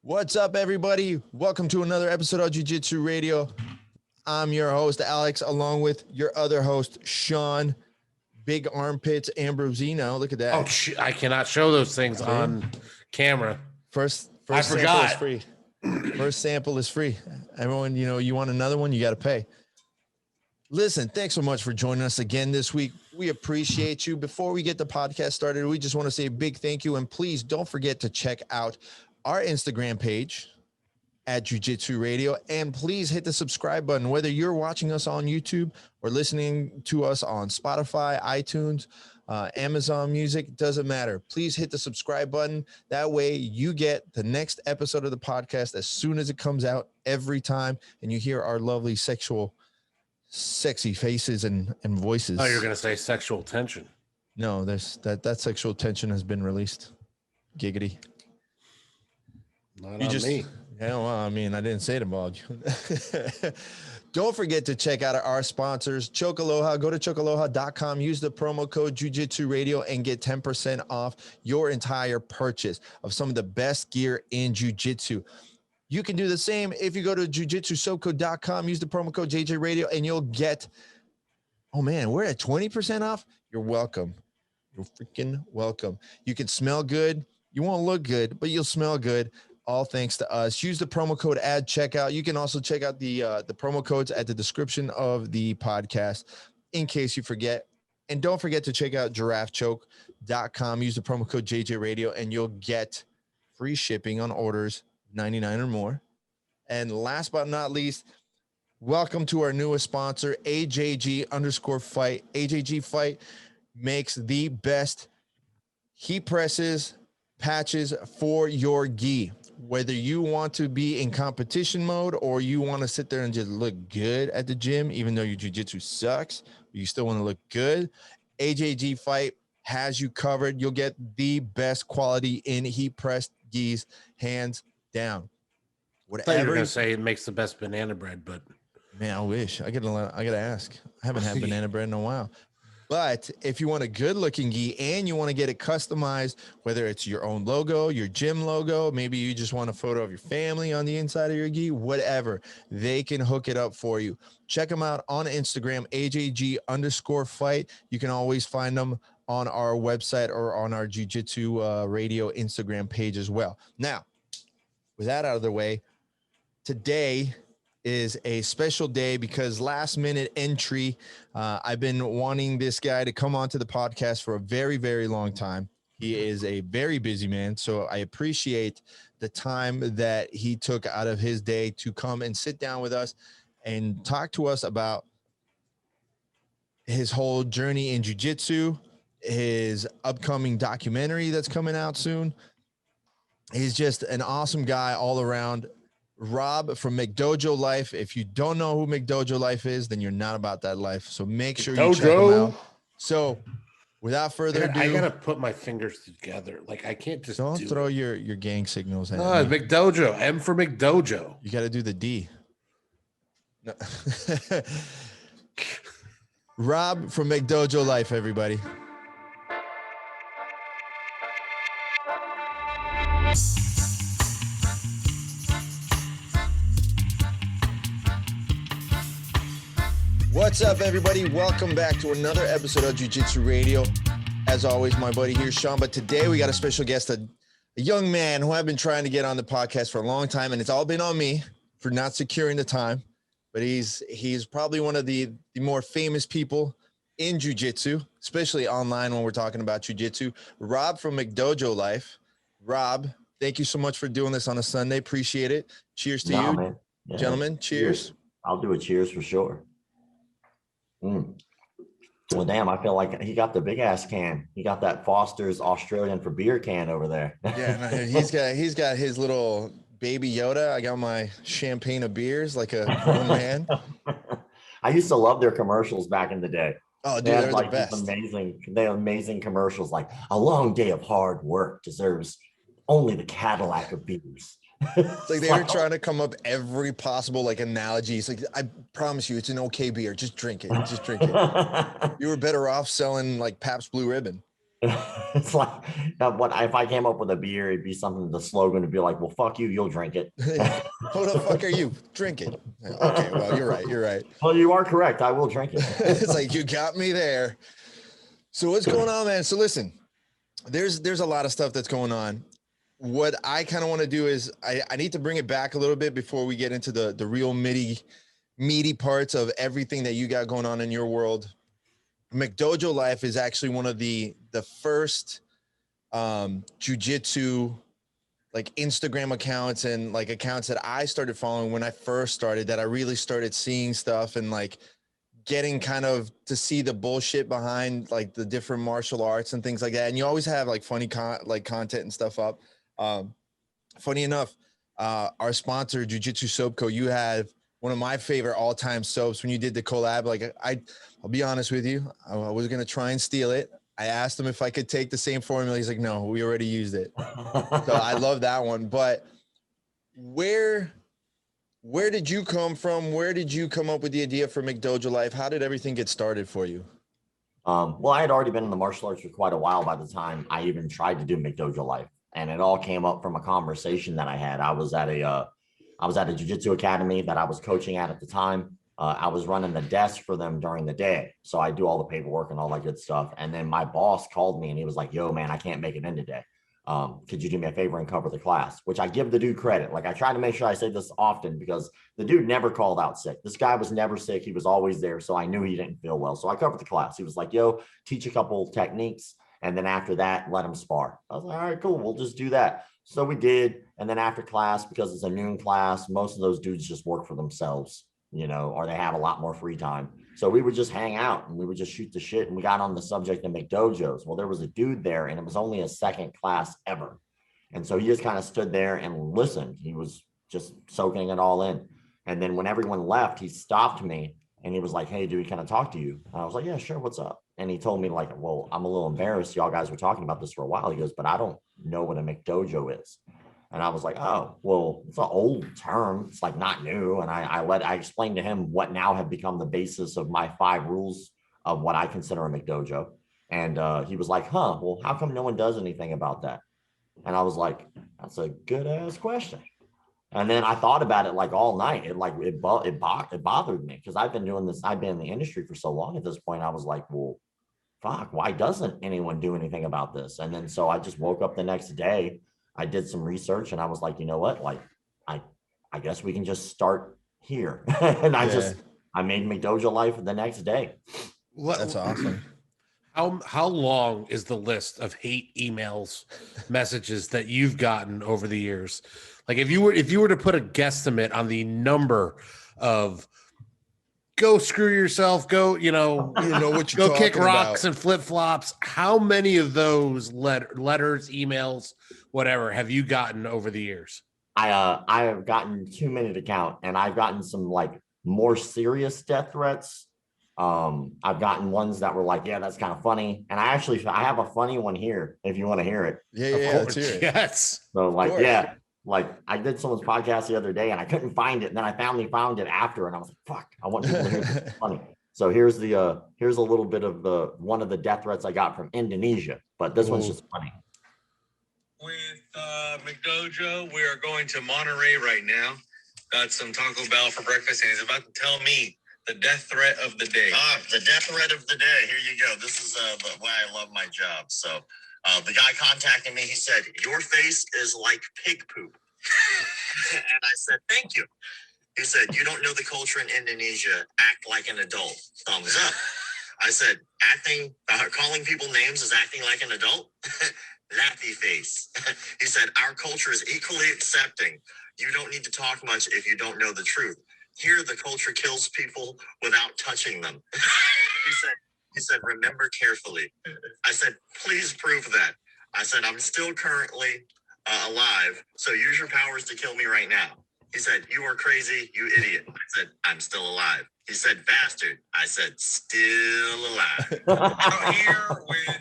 What's up, everybody? Welcome to another episode of Jiu-Jitsu Radio. I'm your host, Alex, along with your other host, Sean. Big armpits, ambrosino. Look at that. Oh, I cannot show those things on camera. First I sample forgot. is free. First sample is free. Everyone, you want another one, you got to pay. Listen, thanks so much for joining us again this week. We appreciate you. Before we get the podcast started, we just want to say a big thank you. And please don't forget to check out our Instagram page at Jiu-Jitsu Radio. And please hit the subscribe button, whether you're watching us on YouTube or listening to us on Spotify, iTunes, Amazon Music, doesn't matter. Please hit the subscribe button. That way you get the next episode of the podcast as soon as it comes out every time. And you hear our lovely sexy faces and voices. Oh, you're going to say sexual tension. No, that sexual tension has been released. Giggity. Not on me. Yeah, well, I mean, I didn't say it about you. Don't forget to check out our sponsors, 𝗶𝗧𝘂𝘃. Go to 𝗶𝗃.com, use the promo code Jiu-Jitsu Radio and get 10% off your entire purchase of some of the best gear in Jiu-Jitsu. You can do the same if you go to jujitsusoko.com, use the promo code JJ Radio, and you'll get, oh man, we're at 20% off. You're welcome. You're freaking welcome. You can smell good. You won't look good, but you'll smell good. All thanks to us. Use the promo code at checkout. You can also check out the promo codes at the description of the podcast in case you forget. And don't forget to check out giraffechoke.com. Use the promo code JJ Radio and you'll get free shipping on orders 99 or more. And last but not least, welcome to our newest sponsor, AJG_Fight. AJG Fight makes the best heat presses, patches for your gi. Whether you want to be in competition mode or you want to sit there and just look good at the gym, even though your jiu-jitsu sucks, you still want to look good, AJG Fight has you covered. You'll get the best quality in heat pressed gis, hands down. I thought you were going to say it makes the best banana bread, but man, I wish. I gotta ask. I haven't had banana bread in a while. But if you want a good looking gi and you want to get it customized, whether it's your own logo, your gym logo, maybe you just want a photo of your family on the inside of your gi, whatever, they can hook it up for you. Check them out on Instagram, AJG_Fight. You can always find them on our website or on our Jiu-Jitsu Radio Instagram page as well. Now, with that out of the way, today is a special day because last minute entry. I've been wanting this guy to come onto the podcast for a very, very long time. He is a very busy man, so I appreciate the time that he took out of his day to come and sit down with us and talk to us about his whole journey in jiu-jitsu, his upcoming documentary that's coming out soon. He's just an awesome guy all around. Rob from McDojo Life. If you don't know who McDojo Life is, then you're not about that life. So make sure you check him out. So without further ado, I gotta put my fingers together. Like I can't just don't throw your gang signals at me. McDojo. M for McDojo. You got to do the D. No. Rob from McDojo Life, everybody. What's up, everybody? Welcome back to another episode of Jiu-Jitsu Radio. As always, my buddy here, Sean. But today we got a special guest, a young man who I've been trying to get on the podcast for a long time, and it's all been on me for not securing the time. But he's probably one of the more famous people in Jiu-Jitsu, especially online when we're talking about Jiu-Jitsu. Rob from McDojo Life. Rob, thank you so much for doing this on a Sunday. Appreciate it. Cheers to you, man. Yeah. Gentlemen. Cheers. I'll do a cheers for sure. Well, damn, I feel like he got the big ass can. He got that Foster's Australian for beer can over there. Yeah, no, he's got his little baby Yoda. I got my champagne of beers like a grown man. I used to love their commercials back in the day. Oh, dude, they're like the best. Amazing commercials like a long day of hard work deserves only the Cadillac of beers. It's like they were trying to come up every possible like analogy. It's like, I promise you, it's an okay beer. Just drink it. Just drink it. You were better off selling like Pabst Blue Ribbon. It's like what if I came up with a beer, it'd be something, the slogan would be like, well, fuck you, you'll drink it. Who the fuck are you? Drink it. Okay, well, you're right. You're right. Well, you are correct. I will drink it. It's like, you got me there. So what's going on, man? So listen, there's a lot of stuff that's going on. What I kind of want to do is I need to bring it back a little bit before we get into the real meaty parts of everything that you got going on in your world. McDojo Life is actually one of the first jiu-jitsu like Instagram accounts and like accounts that I started following when I first started, that I really started seeing stuff and like getting kind of to see the bullshit behind like the different martial arts and things like that. And you always have like funny content and stuff up. Funny enough, our sponsor, Jiu-Jitsu Soap Co., you have one of my favorite all-time soaps when you did the collab. Like I'll be honest with you, I was going to try and steal it. I asked him if I could take the same formula. He's like, no, we already used it. So I love that one. But where did you come from? Where did you come up with the idea for McDojo Life? How did everything get started for you? Well, I had already been in the martial arts for quite a while by the time I even tried to do McDojo Life. And it all came up from a conversation that I had. I was at a jiu-jitsu academy that I was coaching at the time. I was running the desk for them during the day. So I do all the paperwork and all that good stuff. And then my boss called me and he was like, yo, man, I can't make it in today. Could you do me a favor and cover the class? Which I give the dude credit. Like I try to make sure I say this often because the dude never called out sick. This guy was never sick. He was always there. So I knew he didn't feel well. So I covered the class. He was like, yo, teach a couple techniques. And then after that, let him spar. I was like, all right, cool. We'll just do that. So we did. And then after class, because it's a noon class, most of those dudes just work for themselves, you know, or they have a lot more free time. So we would just hang out and we would just shoot the shit. And we got on the subject of McDojos. Well, there was a dude there and it was only his second class ever. And so he just kind of stood there and listened. He was just soaking it all in. And then when everyone left, he stopped me and he was like, hey, dude, can I talk to you? And I was like, yeah, sure. What's up? And he told me like, well, I'm a little embarrassed. Y'all guys were talking about this for a while. He goes, but I don't know what a McDojo is. And I was like, oh, well, it's an old term. It's like not new. And I explained to him what now have become the basis of my 5 rules of what I consider a McDojo. And he was like, huh, well, how come no one does anything about that? And I was like, that's a good ass question. And then I thought about it like all night. It bothered me because I've been doing this. I've been in the industry for so long at this point. I was like, well, fuck, why doesn't anyone do anything about this? And then so I just woke up the next day. I did some research and I was like, you know what? Like, I guess we can just start here. And I made McDojo Life the next day. That's awesome. How long is the list of hate emails, messages that you've gotten over the years? Like if you were to put a guesstimate on the number of go screw yourself, go, you know what you're go kick rocks about. And flip flops. How many of those letters, emails, whatever have you gotten over the years? I have gotten too many to count, and I've gotten some like more serious death threats. I've gotten ones that were like, yeah, that's kind of funny. And I have a funny one here if you want to hear it. Yeah, let's hear it. Yes. So like, yeah, like I did someone's podcast the other day and I couldn't find it. And then I finally found it after and I was like, fuck, I want people to hear this. It's funny. So here's a little bit of one of the death threats I got from Indonesia, but this one's just funny. With McDojo, we are going to Monterey right now. Got some Taco Bell for breakfast and he's about to tell me the death threat of the day. The death threat of the day. Here you go. This is why I love my job. So the guy contacted me. He said, your face is like pig poop. And I said, thank you. He said, you don't know the culture in Indonesia. Act like an adult. Thumbs up. I said, calling people names is acting like an adult? Laughy face. He said, our culture is equally accepting. You don't need to talk much if you don't know the truth. Here, the culture kills people without touching them. He said, remember carefully. I said, please prove that. I said, I'm still currently alive, so use your powers to kill me right now. He said, you are crazy, you idiot. I said, I'm still alive. He said, bastard. I said, still alive. Out here with...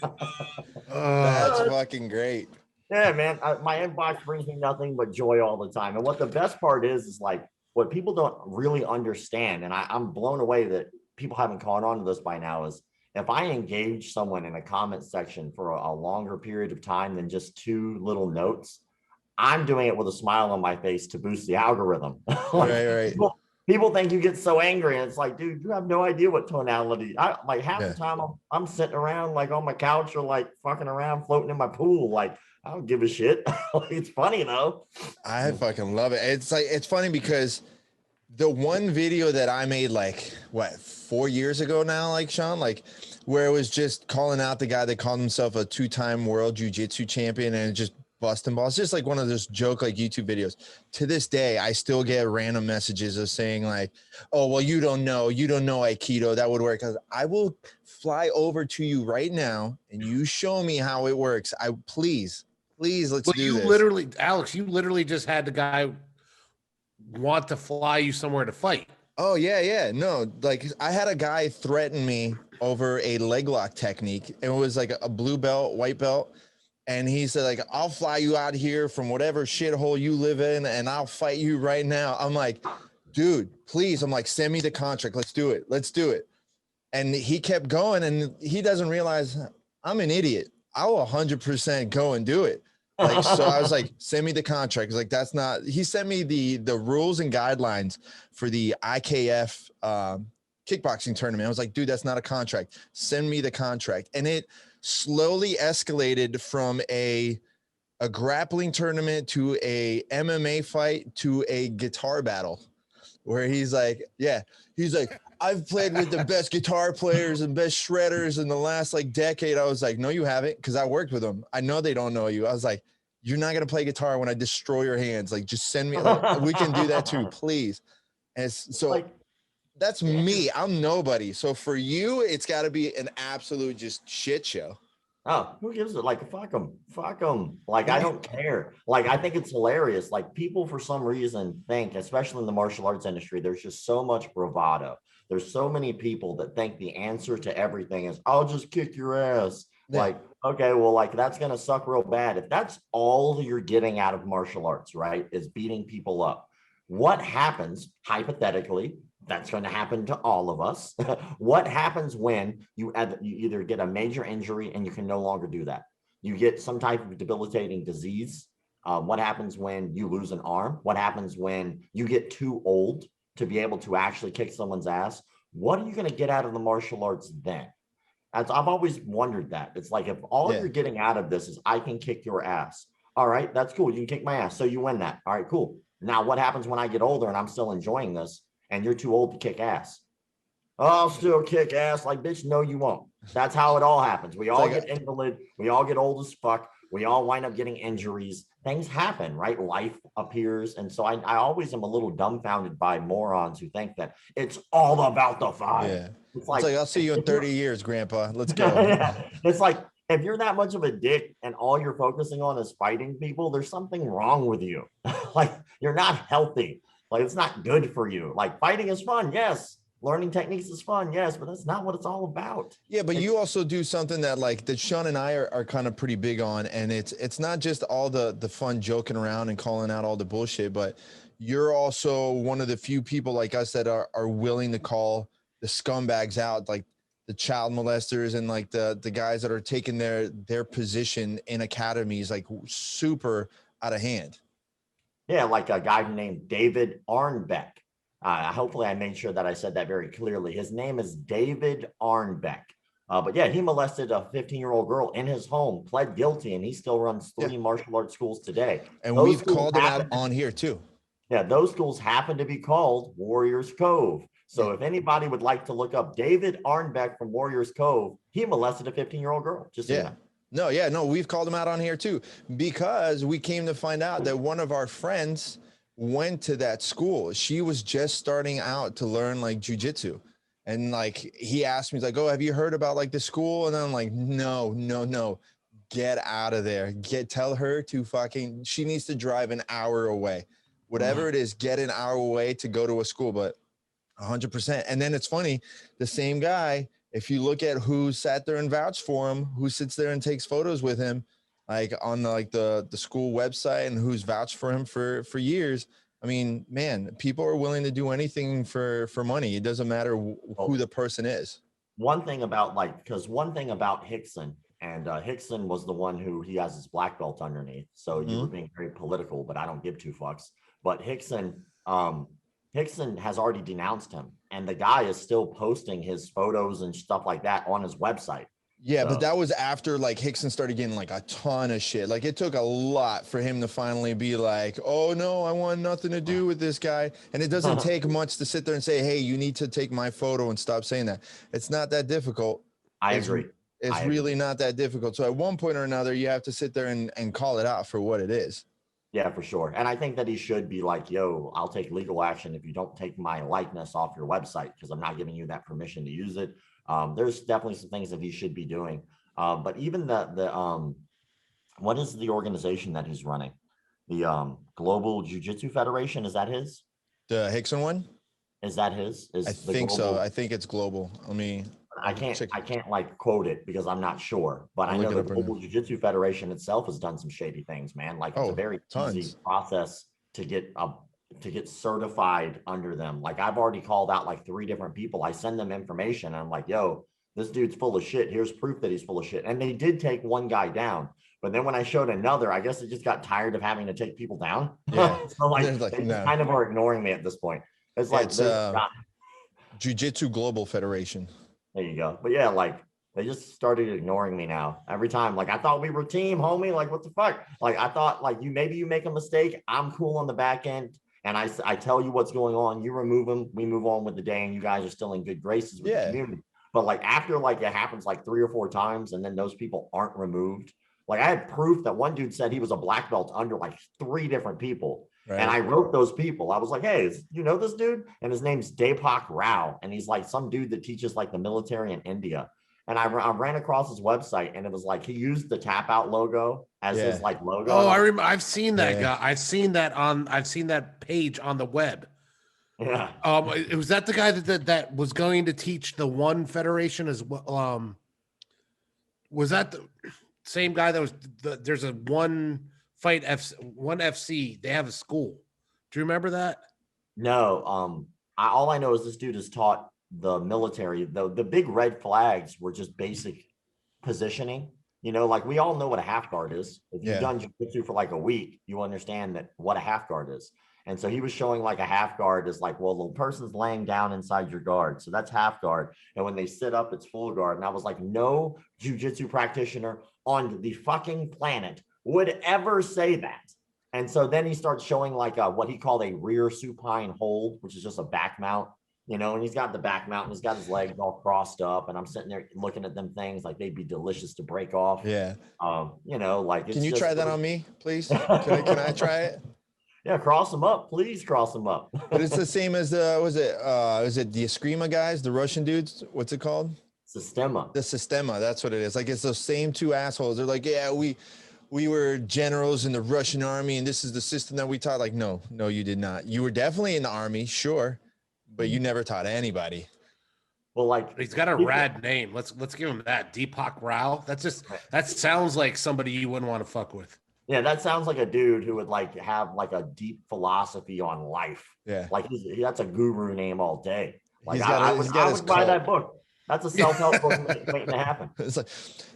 That's fucking great. Yeah, man. My inbox brings me nothing but joy all the time. And what the best part is like, what people don't really understand, and I'm blown away that people haven't caught on to this by now, is if I engage someone in a comment section for a longer period of time than just 2 little notes, I'm doing it with a smile on my face to boost the algorithm. Right. People think you get so angry, and it's like, dude, you have no idea what tonality. Like half the time I'm sitting around like on my couch or like fucking around floating in my pool. Like, I don't give a shit. It's funny though. I fucking love it. It's like, it's funny because the one video that I made like what 4 years ago now, like Sean, like where it was just calling out the guy that called himself a 2-time world jiu-jitsu champion and just busting balls, just like one of those joke like YouTube videos. To this day, I still get random messages of saying like, oh, well, you don't know Aikido, that would work. I will fly over to you right now and you show me how it works. Please, let's do this. Literally, Alex, you literally just had the guy want to fly you somewhere to fight. Oh yeah. No, like I had a guy threaten me over a leg lock technique. It was like a blue belt, white belt. And he said, like, I'll fly you out here from whatever shithole you live in and I'll fight you right now. I'm like, dude, please. I'm like, send me the contract. Let's do it. And he kept going and he doesn't realize I'm an idiot. I'll 100% go and do it. Like, so I was like, send me the contract. He's like, that's not, he sent me the rules and guidelines for the IKF kickboxing tournament. I was like, dude, that's not a contract. Send me the contract. And it slowly escalated from a grappling tournament to a MMA fight to a guitar battle where he's like, I've played with the best guitar players and best shredders in the last like decade. I was like, no, you haven't. Cause I worked with them. I know they don't know you. I was like, you're not going to play guitar when I destroy your hands. Like, just send me, like, we can do that too, please. And so like, that's me. I'm nobody. So for you, it's got to be an absolute just shit show. Oh, who gives it? Like, fuck them. Like, I don't care. Like, I think it's hilarious. Like, people for some reason think, especially in the martial arts industry, there's just so much bravado. There's so many people that think the answer to everything is, I'll just kick your ass. Yeah. Like, okay, well, like, that's going to suck real bad. If that's all you're getting out of martial arts, right, is beating people up, what happens, hypothetically, that's going to happen to all of us. What happens when you either get a major injury and you can no longer do that? You get some type of debilitating disease. What happens when you lose an arm? What happens when you get too old to be able to actually kick someone's ass? What are you going to get out of the martial arts then? I've always wondered that. It's like, if all you're getting out of this is I can kick your ass. All right, that's cool. You can kick my ass. So you win that. All right, cool. Now what happens when I get older and I'm still enjoying this and you're too old to kick ass? Oh, I'll still kick ass. Like, bitch, no, you won't. That's how it all happens. We all get invalid. We all get old as fuck. We all wind up getting injuries. Things happen, right? Life appears. And so I always am a little dumbfounded by morons who think that it's all about the fight. Yeah. It's like I'll see you in 30 years, Grandpa. Let's go. Yeah. It's like, if you're that much of a dick and all you're focusing on is fighting people, there's something wrong with you. Like, you're not healthy. Like, it's not good for you. Like, fighting is fun. Yes. Learning techniques is fun. Yes. But that's not what it's all about. Yeah. But you also do something that like that Sean and I are kind of pretty big on. And it's not just all the fun joking around and calling out all the bullshit, but you're also one of the few people like us that are willing to call the scumbags out, like the child molesters and like the guys that are taking their position in academies, like super out of hand. Yeah. Like a guy named David Arnbeck. Hopefully I made sure that I said that very clearly. His name is David Arnbeck. But yeah, he molested a 15-year-old girl in his home, pled guilty, and he still runs 3 martial arts schools today. And we've called him out on here too. Yeah, those schools happen to be called Warriors Cove. So if anybody would like to look up David Arnbeck from Warriors Cove, he molested a 15-year-old girl. Just so you know. No, we've called him out on here too, because we came to find out that one of our friends went to that school. She was just starting out to learn like jiu-jitsu. And like, he asked me, he's like, oh, have you heard about like the school? And I'm like, no, get out of there. Tell her to fucking, she needs to drive an hour away. Whatever it is, get an hour away to go to a school, but 100%. And then it's funny, the same guy, if you look at who sat there and vouched for him, who sits there and takes photos with him, like on the school website, and who's vouched for him for years. I mean, man, people are willing to do anything for money. It doesn't matter who the person is. one thing about one thing about 𝗶𝗧𝘂𝘃𝗀, and 𝗶𝗶𝘂𝘃𝗀 was the one who he has his black belt underneath. So you were being very political, but I don't give two fucks. But 𝗶𝗶𝘂𝘃𝗀 has already denounced him, and the guy is still posting his photos and stuff like that on his website. Yeah, So, but that was after like 𝗶𝗂𝘃𝗀 started getting like a ton of shit. Like it took a lot for him to finally be like, oh no, I want nothing to do with this guy. And it doesn't take much to sit there and say, hey, you need to take my photo and stop saying that. It's not that difficult. I agree. It's really not that difficult. So at one point or another, you have to sit there and call it out for what it is. Yeah, for sure. And I think that he should be like, yo, I'll take legal action if you don't take my likeness off your website, because I'm not giving you that permission to use it. There's definitely some things that he should be doing. But even what is the organization that he's running? The Global Jiu-Jitsu Federation, is that his? The 𝗶𝗃𝘃𝘀 one? Is that his? I think so. I think it's global. I can't like quote it because I'm not sure, but I know the Global Jiu-Jitsu Federation itself has done some shady things, man. Like it's a very easy process to get certified under them. Like I've already called out like 3 different people. I send them information and I'm like, yo, this dude's full of shit. Here's proof that he's full of shit. And they did take one guy down. But then when I showed another, I guess it just got tired of having to take people down. Yeah. So like they kind of are ignoring me at this point. It's like Jiu-Jitsu Global Federation. There you go. But yeah, like they just started ignoring me now. Every time, like I thought we were team, homie. Like what the fuck? Like I thought, like maybe you make a mistake. I'm cool on the back end, and I tell you what's going on. You remove them. We move on with the day, and you guys are still in good graces with the community. But like after like it happens like 3 or 4 times, and then those people aren't removed. Like I had proof that one dude said he was a black belt under like 3 different people. Right. And I wrote those people. I was like, hey, you know this dude? And his name's 𝗶𝗃𝘂𝘂𝘀. And he's like some dude that teaches like the military in India. And I ran across his website and it was like he used the tap out logo as his like logo. Oh, I remember. I've seen that guy. I've seen that page on the web. Yeah. Was that the guy that was going to teach the one federation as well? Was that the same guy that was there's a one FC, they have a school. Do you remember that? No. All I know is this dude has taught the military. The big red flags were just basic positioning. You know, like we all know what a half guard is. If you've done jiu-jitsu for like a week, you understand that what a half guard is. And so he was showing like a half guard is like, well, the person's laying down inside your guard. So that's half guard. And when they sit up, it's full guard. And I was like, no jiu-jitsu practitioner on the fucking planet would ever say that. And so then he starts showing like what he called a rear supine hold, which is just a back mount, you know, and he's got the back mount and he's got his legs all crossed up. And I'm sitting there looking at them things like they'd be delicious to break off. Yeah. You know, like, can you try that on me, please? Can I try it? Yeah, cross them up, please cross them up. But it's the same as is it the 𝗶𝗃𝘃𝘀𝘃 guys, the Russian dudes? What's it called? 𝗶𝗃𝘃𝘃𝘃. The 𝗶𝗃𝘃𝘃, that's what it is. Like it's those same 2 assholes. They're like, yeah, we were generals in the Russian army, and this is the system that we taught. Like, no, you did not. You were definitely in the army, sure, but you never taught anybody. Well, like he's got a rad name. Let's give him that. 𝗶𝗃𝘃𝘃𝘃. That sounds like somebody you wouldn't want to fuck with. Yeah, that sounds like a dude who would like have like a deep philosophy on life. Yeah, like that's a guru name all day. Like I would buy that book. That's a self-help book waiting to happen. It's like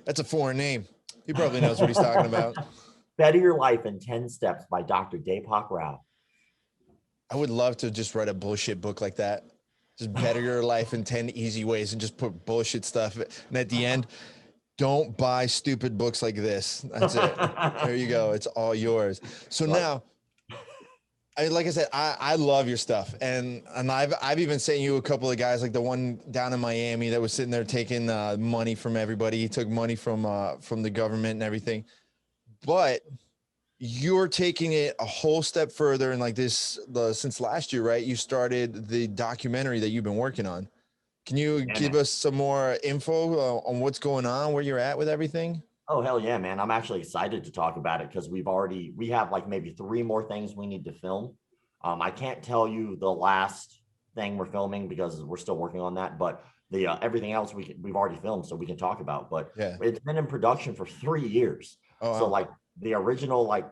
that's a foreign name. He probably knows what he's talking about. Better Your Life in 10 Steps by Dr. 𝗶𝗃𝘃𝘃𝘃. I would love to just write a bullshit book like that. Just better your life in 10 easy ways and just put bullshit stuff. And at the end, don't buy stupid books like this. That's it. There you go. It's all yours. So now, like I said, I love your stuff. And I've even sent you a couple of guys, like the one down in Miami that was sitting there taking money from everybody. He took money from the government and everything. But you're taking it a whole step further. And like since last year, right? You started the documentary that you've been working on. Can you give us some more info on what's going on, where you're at with everything? Oh, hell yeah, man. I'm actually excited to talk about it because we have like maybe 3 more things we need to film. I can't tell you the last thing we're filming because we're still working on that, but the everything else we've already filmed, so we can talk about. But it's been in production for 3 years. So like the original like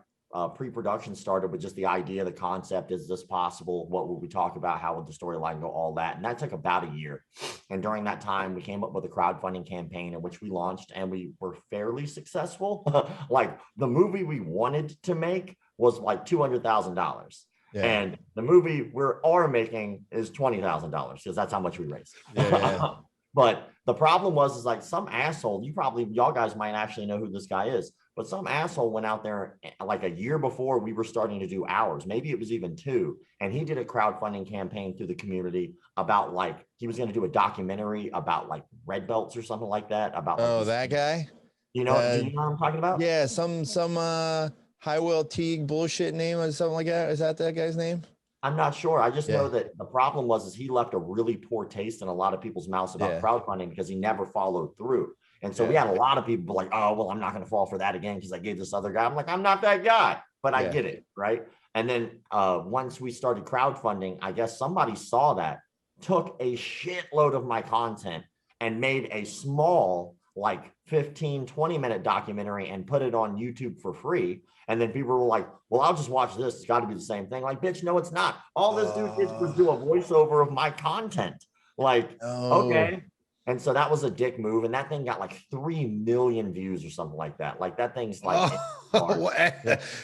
pre-production started with just the idea, the concept, is this possible? What would we talk about? How would the storyline go? All that. And that took about a year. And during that time, we came up with a crowdfunding campaign in which we launched, and we were fairly successful. Like the movie we wanted to make was like $200,000. Yeah. And the movie we are making is $20,000 because that's how much we raised. Yeah. But the problem was like some asshole, y'all guys might actually know who this guy is, but some asshole went out there like a year before we were starting to do ours. Maybe it was even 2. And he did a crowdfunding campaign through the community about like, he was going to do a documentary about like red belts or something like that. About like that guy? do you know what I'm talking about? Yeah. Some 𝗶𝗧𝘂𝘅𝘂𝘊 teague bullshit name or something like that. Is that guy's name? I'm not sure. I just know that the problem is he left a really poor taste in a lot of people's mouths about crowdfunding because he never followed through. And so we had a lot of people like, oh, well, I'm not going to fall for that again because I gave this other guy. I'm like, I'm not that guy, but I get it. Right. And then once we started crowdfunding, I guess somebody saw that, took a shitload of my content and made a small, like 15, 20-minute documentary and put it on YouTube for free. And then people were like, well, I'll just watch this. It's got to be the same thing. Like, bitch, no, it's not. All this dude did was do a voiceover of my content. Like, okay. And so that was a dick move. And that thing got like 3 million views or something like that. Like that thing's like,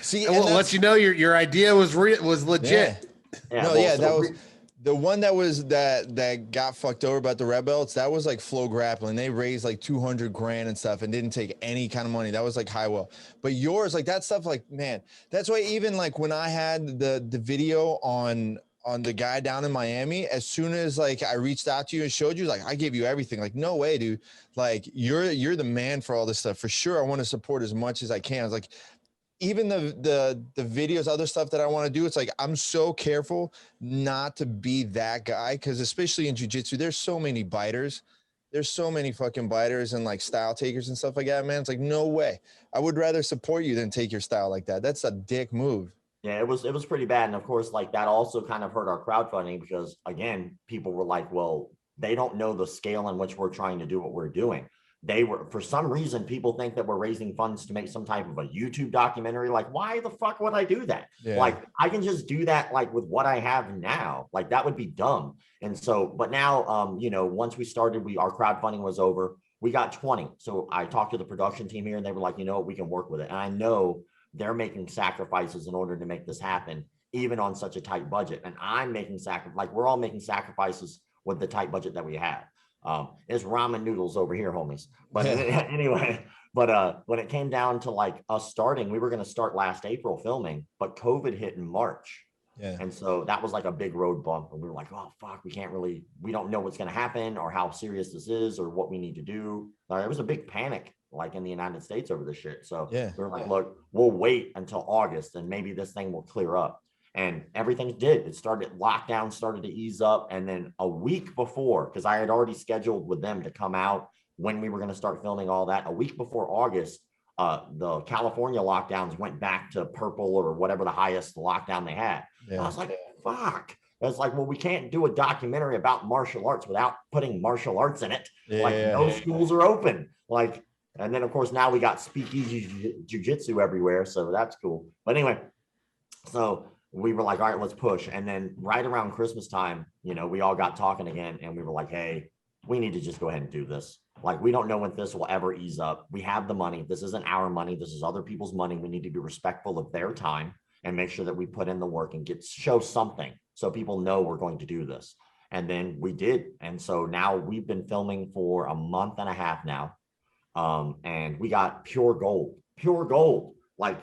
see, and we'll let you know your idea was legit. That was the one that got fucked over about the red belts. That was like Flow Grappling. They raised like 200 grand and stuff and didn't take any kind of money. That was like Highwell. But yours, like that stuff, like, man, that's why even like when I had the video on the guy down in Miami, as soon as like I reached out to you and showed you, like I gave you everything. Like, no way, dude. Like you're the man for all this stuff. For sure. I want to support as much as I can. I was like, even the videos, other stuff that I want to do, it's like I'm so careful not to be that guy, because especially in jiu-jitsu, there's so many biters. There's so many fucking biters and like style takers and stuff like that, man. It's like, no way. I would rather support you than take your style like that. That's a dick move. Yeah, it was pretty bad. And of course, like that also kind of hurt our crowdfunding because again, people were like, well, they don't know the scale in which we're trying to do what we're doing. For some reason, people think that we're raising funds to make some type of a YouTube documentary. Like, why the fuck would I do that? Yeah. Like, I can just do that like with what I have now. Like that would be dumb. And so, but now, once we started, our crowdfunding was over. We got 20. So I talked to the production team here and they were like, you know what, we can work with it. And I know they're making sacrifices in order to make this happen, even on such a tight budget. And I'm making we're all making sacrifices with the tight budget that we have. It's ramen noodles over here, homies. But anyway, but when it came down to like us starting, we were going to start last April filming, but COVID hit in March. Yeah. And so that was like a big road bump. And we were like, oh, fuck, we don't know what's going to happen or how serious this is or what we need to do. It was a big panic, like in the United States over this shit. So we were like, look, we'll wait until August and maybe this thing will clear up. And everything did. Lockdown started to ease up. And then a week before, because I had already scheduled with them to come out when we were going to start filming all that, a week before August, the California lockdowns went back to purple or whatever the highest lockdown they had. I was like, fuck. It's like, well, we can't do a documentary about martial arts without putting martial arts in it. No schools are open. And then of course, now we got speakeasy jiu-jitsu everywhere. So that's cool. But anyway, so we were like, all right, let's push. And then right around Christmas time, we all got talking again and we were like, hey, we need to just go ahead and do this. Like, we don't know when this will ever ease up. We have the money. This isn't our money. This is other people's money. We need to be respectful of their time and make sure that we put in the work and show something so people know we're going to do this. And then we did. And so now we've been filming for a month and a half now. And we got pure gold. Like,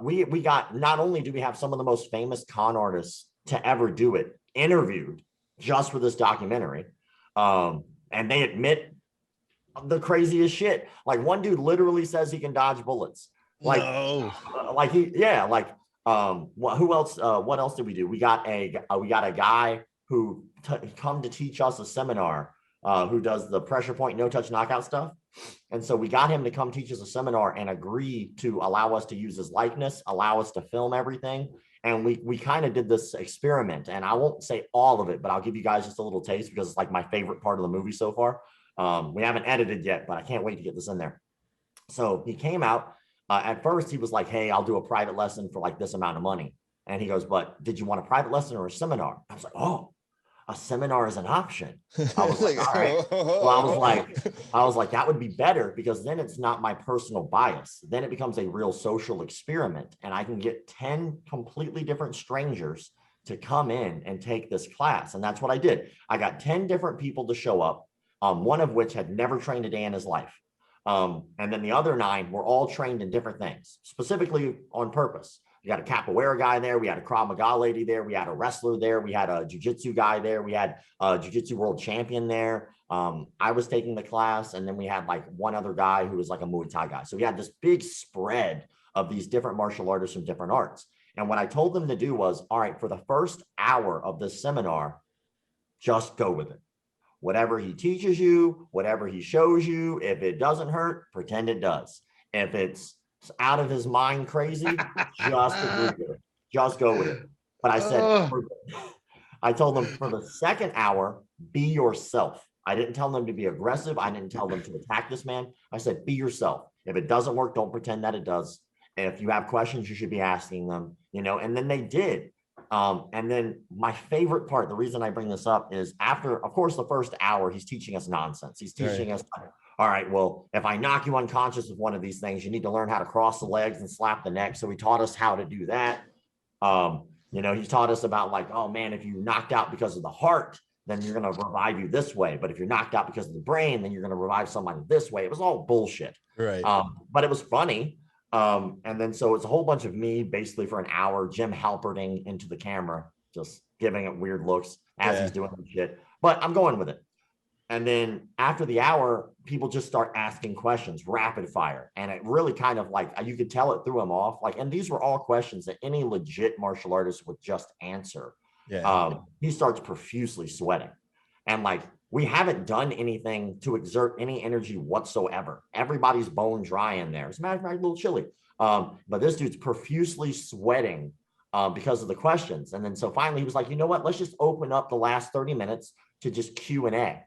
we got, not only do we have some of the most famous con artists to ever do it interviewed just for this documentary, and they admit the craziest shit. Like, one dude literally says he can dodge bullets. Like, no. Who else? What else did we do? We got a guy who come to teach us a seminar, who does the pressure point, no touch knockout stuff. And so we got him to come teach us a seminar and agree to allow us to use his likeness, allow us to film everything. And we kind of did this experiment, and I won't say all of it, but I'll give you guys just a little taste because it's like my favorite part of the movie so far. We haven't edited yet, but I can't wait to get this in there. So he came out, At first, he was like, hey, I'll do a private lesson for like this amount of money. And he goes, but did you want a private lesson or a seminar? I was like, oh, a seminar is an option. I was like, all right. Well, I was like, that would be better because then it's not my personal bias. Then it becomes a real social experiment. And I can get 10 completely different strangers to come in and take this class. And that's what I did. I got 10 different people to show up, one of which had never trained a day in his life. And then the other 9 were all trained in different things, specifically on purpose. We had a capoeira guy there. We had a Krav Maga lady there. We had a wrestler there. We had a jiu-jitsu guy there. We had a jiu-jitsu world champion there. I was taking the class, and then we had like one other guy who was like a Muay Thai guy. So we had this big spread of these different martial artists from different arts. And what I told them to do was, all right, for the first hour of this seminar, just go with it. Whatever he teaches you, whatever he shows you, if it doesn't hurt, pretend it does. If it's out of his mind crazy, just agree with it. Just go with it. But I said, I told them for the second hour, be yourself. I didn't tell them to be aggressive. I didn't tell them to attack this man. I said, be yourself. If it doesn't work, don't pretend that it does. If you have questions, you should be asking them, you know, and then they did. And then my favorite part, the reason I bring this up is after, of course, the first hour, he's teaching us nonsense. He's teaching us, all right, well, if I knock you unconscious with one of these things, you need to learn how to cross the legs and slap the neck. So he taught us how to do that. You know, he taught us about like, oh man, if you knocked out because of the heart, then you're going to revive you this way. But if you're knocked out because of the brain, then you're going to revive somebody this way. It was all bullshit. Right. But it was funny. And then so it's a whole bunch of me basically for an hour, Jim Halperting into the camera, just giving it weird looks as he's doing shit. But I'm going with it. And then after the hour, people just start asking questions, rapid fire. And it really kind of like, you could tell it threw him off. Like, and these were all questions that any legit martial artist would just answer. He starts profusely sweating. And like, we haven't done anything to exert any energy whatsoever. Everybody's bone dry in there. It's a matter of fact, a little chilly. But this dude's profusely sweating because of the questions. And then so finally he was like, you know what? Let's just open up the last 30 minutes to just Q&A.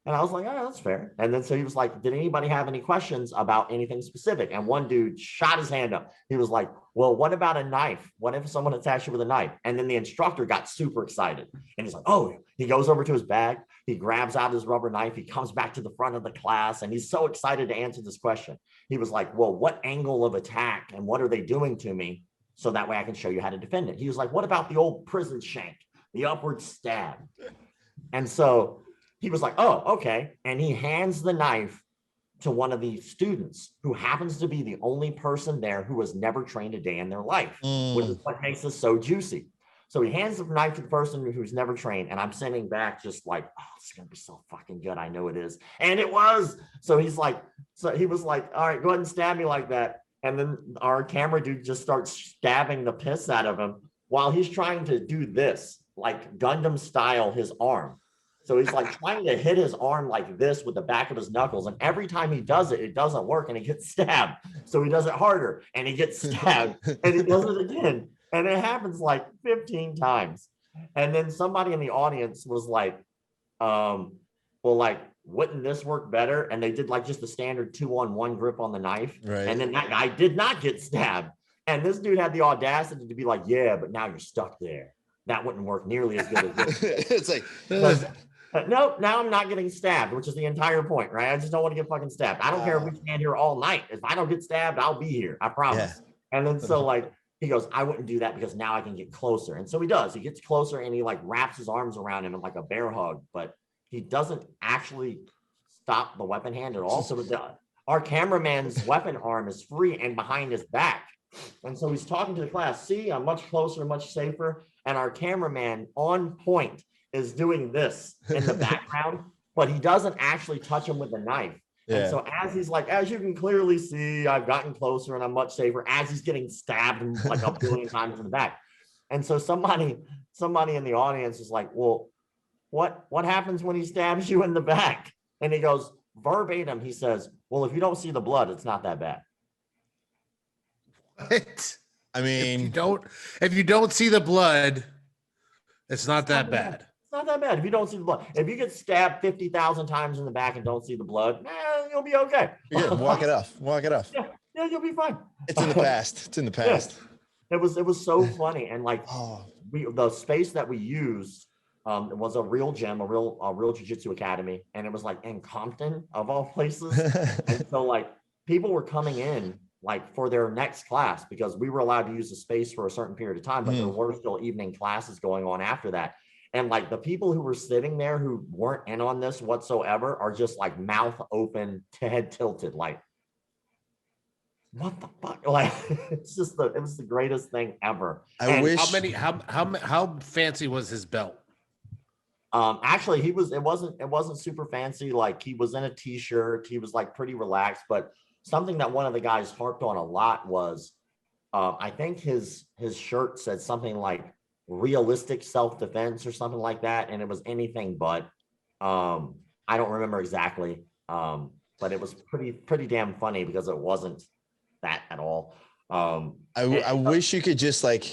And I was like, oh, that's fair. And then so he was like, did anybody have any questions about anything specific? And one dude shot his hand up. He was like, well, what about a knife? What if someone attacks you with a knife? And then the instructor got super excited. And he's like, oh, he goes over to his bag. He grabs out his rubber knife. He comes back to the front of the class. And he's so excited to answer this question. He was like, well, what angle of attack and what are they doing to me? So that way I can show you how to defend it. He was like, what about the old prison shank, the upward stab? And so he was like, oh, okay. And he hands the knife to one of the students who happens to be the only person there who has never trained a day in their life, which is what makes this so juicy. So he hands the knife to the person who's never trained. And I'm sitting back just like, oh, it's going to be so fucking good. I know it is. And it was. So he was like, all right, go ahead and stab me like that. And then our camera dude just starts stabbing the piss out of him while he's trying to do this, like Gundam style, his arm. So he's like trying to hit his arm like this with the back of his knuckles. And every time he does it, it doesn't work and he gets stabbed. So he does it harder and he gets stabbed and he does it again. And it happens like 15 times. And then somebody in the audience was like, well, like, wouldn't this work better? And they did like just the standard 2-on-1 grip on the knife. Right. And then that guy did not get stabbed. And this dude had the audacity to be like, yeah, but now you're stuck there. That wouldn't work nearly as good as this. It's like, no, now I'm not getting stabbed, which is the entire point, right? I just don't want to get fucking stabbed. I don't care if we stand here all night. If I don't get stabbed, I'll be here. I promise. Yeah. And then so like, he goes, I wouldn't do that because now I can get closer. And so he does. He gets closer and he like wraps his arms around him in like a bear hug, but he doesn't actually stop the weapon hand at all. So our cameraman's weapon arm is free and behind his back. And so he's talking to the class, see, I'm much closer, much safer. And our cameraman on point is doing this in the background, but he doesn't actually touch him with the knife. Yeah. And so as he's like, as you can clearly see, I've gotten closer and I'm much safer, as he's getting stabbed like a billion times in the back. And so somebody in the audience is like, well, what happens when he stabs you in the back? And he goes, verbatim, he says, well, if you don't see the blood, it's not that bad. What? I mean, if you don't see the blood, it's not that bad. It's not that bad if you don't see the blood. If you get stabbed 50,000 times in the back and don't see the blood, you'll be okay. Yeah, walk it off. Yeah. Yeah, you'll be fine. It's in the past. It's in the past. It was so funny. And like Oh, the space that we used was a real gym, a real jiu-jitsu academy. And it was like in Compton of all places. And so like people were coming in like for their next class because we were allowed to use the space for a certain period of time, but there were still evening classes going on after that. And like the people who were sitting there who weren't in on this whatsoever are just like mouth open, head tilted, like, what the fuck? Like, it was the greatest thing ever. I wish. How fancy was his belt? Actually, it wasn't super fancy. Like, he was in a t-shirt. He was like pretty relaxed, but something that one of the guys harped on a lot was, I think his shirt said something like realistic self-defense or something like that. And it was anything but, I don't remember exactly. But it was pretty damn funny because it wasn't that at all. I wish you could just like,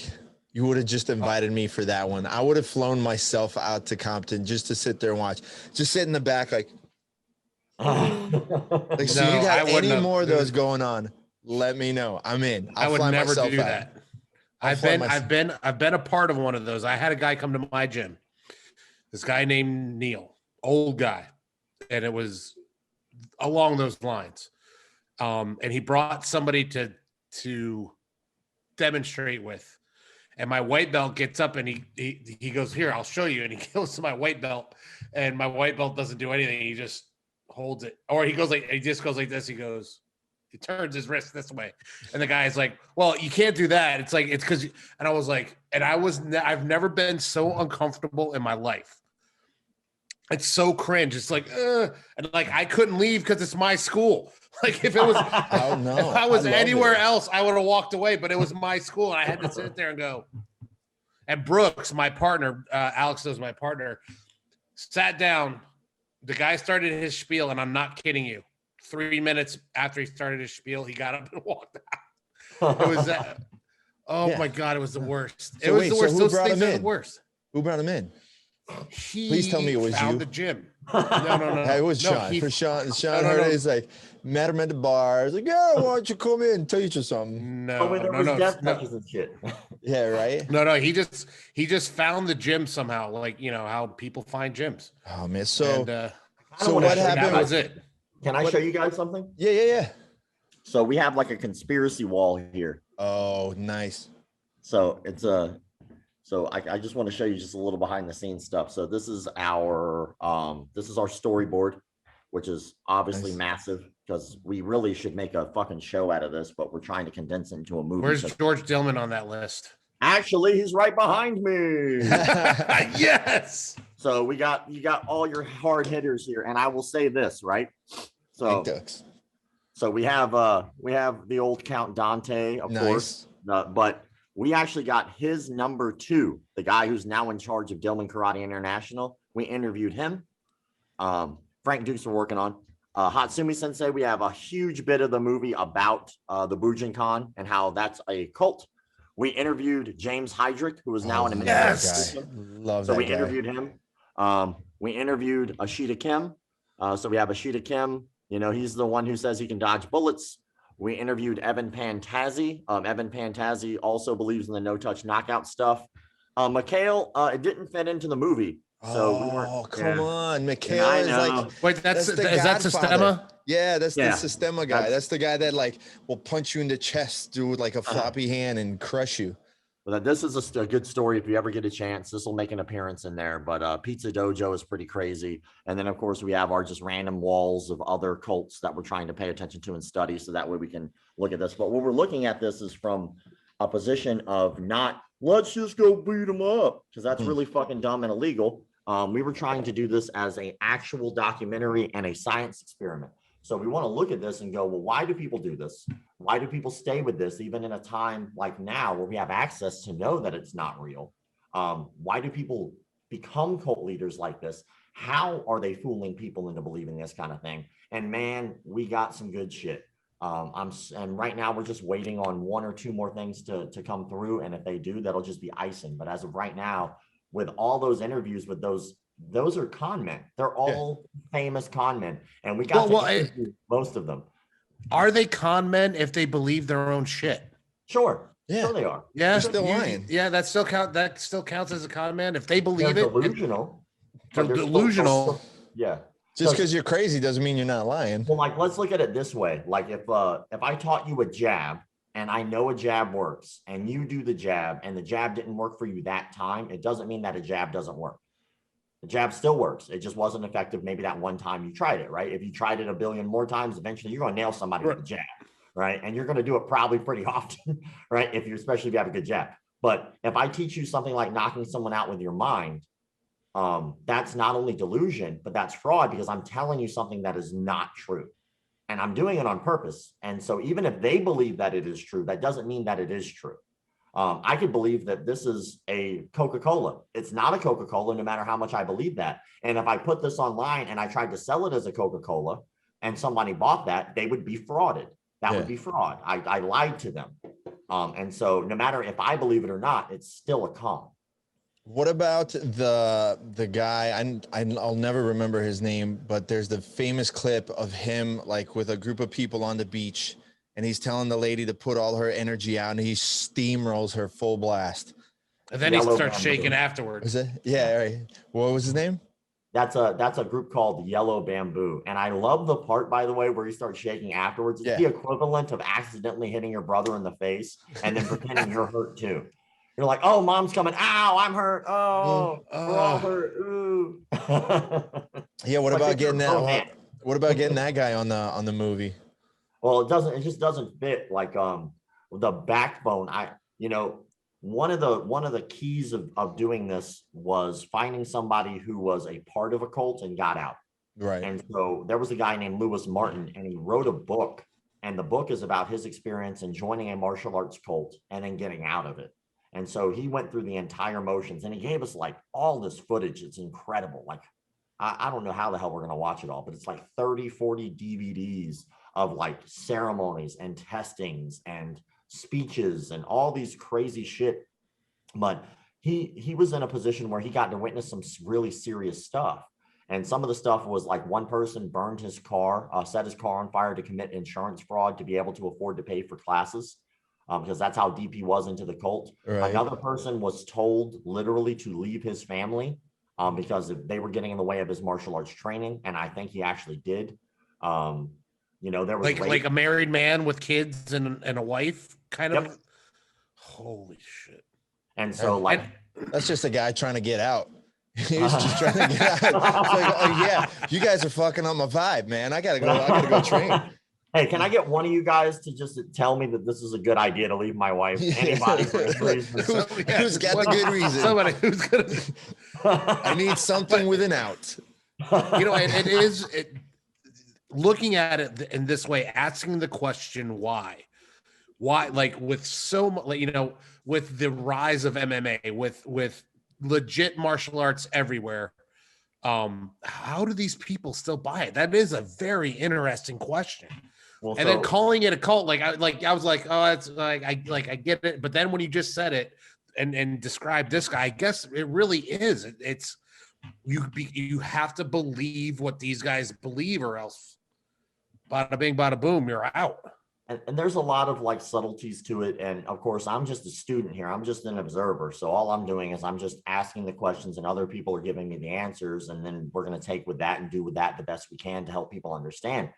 you would have just invited me for that one. I would have flown myself out to Compton just to sit there and watch, just sit in the back. Like, like, so you got any more of those going on? Let me know. I'm in. I would never do that. I've been a part of one of those. I had a guy come to my gym, this guy named Neil, old guy. And it was along those lines. And he brought somebody to demonstrate with. And my white belt gets up and he goes, here, I'll show you. And he goes to my white belt and my white belt doesn't do anything. He just holds it. Or he just goes like this. He turns his wrist this way. And the guy's like, well, you can't do that. It's like, it's because, and I was like, and I've never been so uncomfortable in my life. It's so cringe. It's like, and like, I couldn't leave because it's my school. Like if it was, oh, no. if I was anywhere else, I would have walked away, but it was my school. And I had to sit there and go. And Brooks, my partner, Alex was my partner, sat down. The guy started his spiel, and I'm not kidding you. 3 minutes after he started his spiel, he got up and walked out. It was my God, it was the worst. So the worst. Those things are the worst. Who brought him in? Please tell me it was you. The gym. No. It was Sean. Sean heard it. He's like, met him at the bar. He's like, yeah, why don't you come in and teach you something? No. And shit. Yeah, right. No. He just found the gym somehow. Like, you know how people find gyms. Oh man. So what happened? That was it. Can I show you guys something? Yeah. So we have like a conspiracy wall here. Oh, nice. So it's I just want to show you just a little behind the scenes stuff. So this is our storyboard, which is obviously massive because we really should make a fucking show out of this, but we're trying to condense it into a movie. Where's George Dillman on that list? Actually, he's right behind me. Yes. So you got all your hard hitters here, and I will say this, right? So we have the old Count Dante, of course, but we actually got his number 2, the guy who's now in charge of Dillman Karate International. We interviewed him. Frank Dukes we're working on. Hatsumi Sensei, we have a huge bit of the movie about the 𝗶𝗧𝘂𝘁𝗄 and how that's a cult. We interviewed James Heydrich, who is now in a Love that. So we interviewed him. We interviewed Ashita Kim. So we have Ashita Kim. You know, he's the one who says he can dodge bullets. We interviewed Evan Pantazzi. Evan Pantazzi also believes in the no-touch knockout stuff. Mikhail, it didn't fit into the movie. So we weren't, come on. Mikhail is like... Wait, is that Sistema? Yeah, that's the Sistema guy. That's the guy that like will punch you in the chest, do like a floppy hand and crush you. But this is a good story. If you ever get a chance, this will make an appearance in there. But Pizza Dojo is pretty crazy. And then, of course, we have our just random walls of other cults that we're trying to pay attention to and study. So that way we can look at this. But what we're looking at this is from a position of not, let's just go beat them up, because that's really fucking dumb and illegal. We were trying to do this as an actual documentary and a science experiment. So we want to look at this and go, well, why do people do this? Why do people stay with this, even in a time like now where we have access to know that it's not real? Why do people become cult leaders like this? How are they fooling people into believing this kind of thing? And man, we got some good shit. And right now we're just waiting on 1 or 2 more things to come through. And if they do, that'll just be icing. But as of right now, with all those interviews with those are con men. They're all famous con men. And we got most of them. Are they con men if they believe their own shit? Sure. Yeah. Sure they are. Yeah, They're still lying. Yeah, that still counts as a con man if they believe They're it. delusional. They're but delusional. Yeah. Just because you're crazy doesn't mean you're not lying. Well, like, let's look at it this way. Like, if I taught you a jab and I know a jab works and you do the jab and the jab didn't work for you that time, it doesn't mean that a jab doesn't work. The jab still works. It just wasn't effective maybe that one time you tried it, right? If you tried it a billion more times, eventually you're going to nail somebody with a jab, right? And you're going to do it probably pretty often, right? Especially if you have a good jab. But if I teach you something like knocking someone out with your mind, that's not only delusion, but that's fraud, because I'm telling you something that is not true. And I'm doing it on purpose. And so even if they believe that it is true, that doesn't mean that it is true. I could believe that this is a Coca-Cola. It's not a Coca-Cola, no matter how much I believe that. And if I put this online and I tried to sell it as a Coca-Cola and somebody bought that, they would be frauded. That would be fraud. I lied to them. And so no matter if I believe it or not, it's still a con. What about the guy? I'll never remember his name, but there's the famous clip of him like with a group of people on the beach, and he's telling the lady to put all her energy out, and he steamrolls her full blast. And then he starts shaking afterwards. Is it? Yeah. Right. What was his name? That's a group called Yellow Bamboo. And I love the part, by the way, where he starts shaking afterwards. It's the equivalent of accidentally hitting your brother in the face and then pretending you're hurt too. You're like, oh, mom's coming. Ow, I'm hurt. Oh, we're all hurt. Ooh. Yeah. What about getting that? What about getting that guy on the movie? Well, it just doesn't fit. Like the backbone. One of the keys of doing this was finding somebody who was a part of a cult and got out. Right. And so there was a guy named Lewis Martin, and he wrote a book, and the book is about his experience in joining a martial arts cult and then getting out of it. And so he went through the entire motions, and he gave us like all this footage. It's incredible. Like, I don't know how the hell we're going to watch it all, but it's like 30, 40 DVDs of like ceremonies and testings and speeches and all these crazy shit. But he was in a position where he got to witness some really serious stuff. And some of the stuff was like one person burned his car, set his car on fire to commit insurance fraud to be able to afford to pay for classes. Because that's how deep he was into the cult. Right. Another person was told literally to leave his family because they were getting in the way of his martial arts training. And I think he actually did. There was like a married man with kids and a wife kind of. Holy shit. And so that's just a guy trying to get out. He was just trying to get out. It's like, oh yeah, you guys are fucking on my vibe, man. I gotta go train. Hey, can I get one of you guys to just tell me that this is a good idea to leave my wife? Anybody for any reason? Who's got the good reason? Somebody who's gonna. I need something with an out. It is looking at it in this way, asking the question why, like with so much, with the rise of MMA, with legit martial arts everywhere. How do these people still buy it? That is a very interesting question. Well, and then calling it a cult, I was like, oh, it's like I get it. But then when you just said it and described this guy, I guess it really is. It's you have to believe what these guys believe, or else, bada bing, bada boom, you're out. And there's a lot of subtleties to it. And of course, I'm just a student here. I'm just an observer. So all I'm doing is I'm just asking the questions, and other people are giving me the answers. And then we're going to take with that and do with that the best we can to help people understand.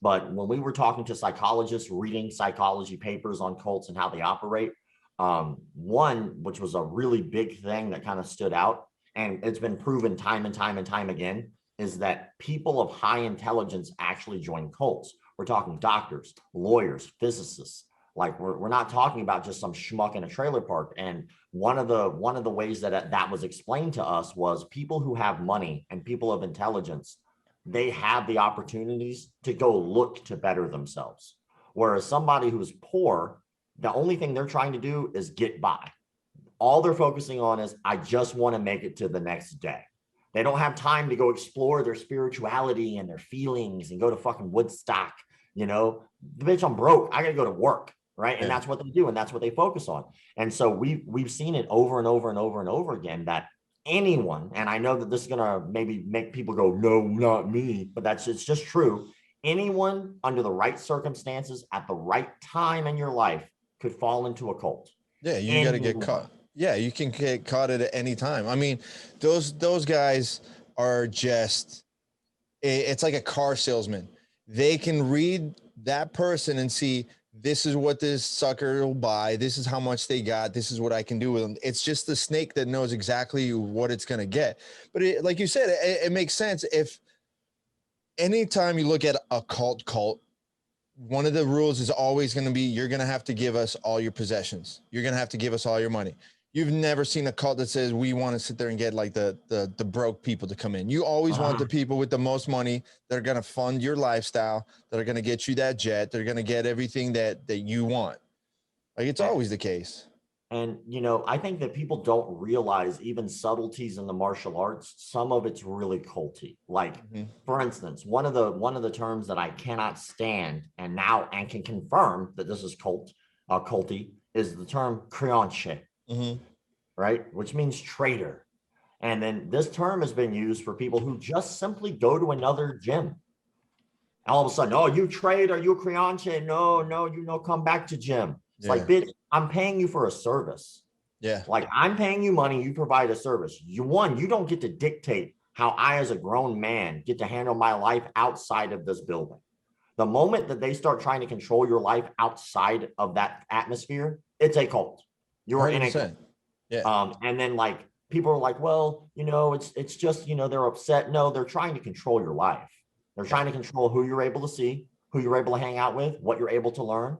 But when we were talking to psychologists, reading psychology papers on cults and how they operate, one, which was a really big thing that kind of stood out, and it's been proven time and time and time again, is that people of high intelligence actually join cults. We're talking doctors, lawyers, physicists. Like we're not talking about just some schmuck in a trailer park. And one of the ways that was explained to us was people who have money and people of intelligence, they have the opportunities to go look to better themselves. Whereas somebody who's poor, the only thing they're trying to do is get by. All they're focusing on is, I just want to make it to the next day. They don't have time to go explore their spirituality and their feelings and go to fucking Woodstock. Bitch, I'm broke. I got to go to work. Right. And that's what they do. And that's what they focus on. And so we've seen it over and over and over and over again, that anyone, and I know that this is going to maybe make people go, no, not me, but it's just true. anyone under the right circumstances at the right time in your life could fall into a cult. Yeah, you got to get caught. Yeah, you can get caught at any time. I mean, those guys are just, it's like a car salesman. They can read that person and see, this is what this sucker will buy. This is how much they got. This is what I can do with them. It's just the snake that knows exactly what it's going to get. But like you said, it makes sense. If anytime you look at a cult, one of the rules is always going to be, you're going to have to give us all your possessions. You're going to have to give us all your money. You've never seen a cult that says, we want to sit there and get like the broke people to come in. You always want the people with the most money that are going to fund your lifestyle, that are going to get you that jet. They're going to get everything that you want. Like, it's always the case. And, you know, I think that people don't realize even subtleties in the martial arts. Some of it's really culty. Like, for instance, one of the terms that I cannot stand and can confirm that this is culty is the term 𝗵𝗧𝘂𝘃𝘁𝗶𝗳𝘆, right? Which means traitor. And then this term has been used for people who just simply go to another gym. All of a sudden, oh, you trade, are you a 𝗵𝗧𝘂𝘃𝘁𝗶? No, come back to gym. It's like, bitch, I'm paying you for a service. Yeah. Like, I'm paying you money, you provide a service. You don't get to dictate how I, as a grown man, get to handle my life outside of this building. The moment that they start trying to control your life outside of that atmosphere, it's a cult. You're in a cult. Yeah. And then, like, people are like, well, you know, it's just, you know, they're upset. No, they're trying to control your life. They're trying to control who you're able to see, who you're able to hang out with, what you're able to learn.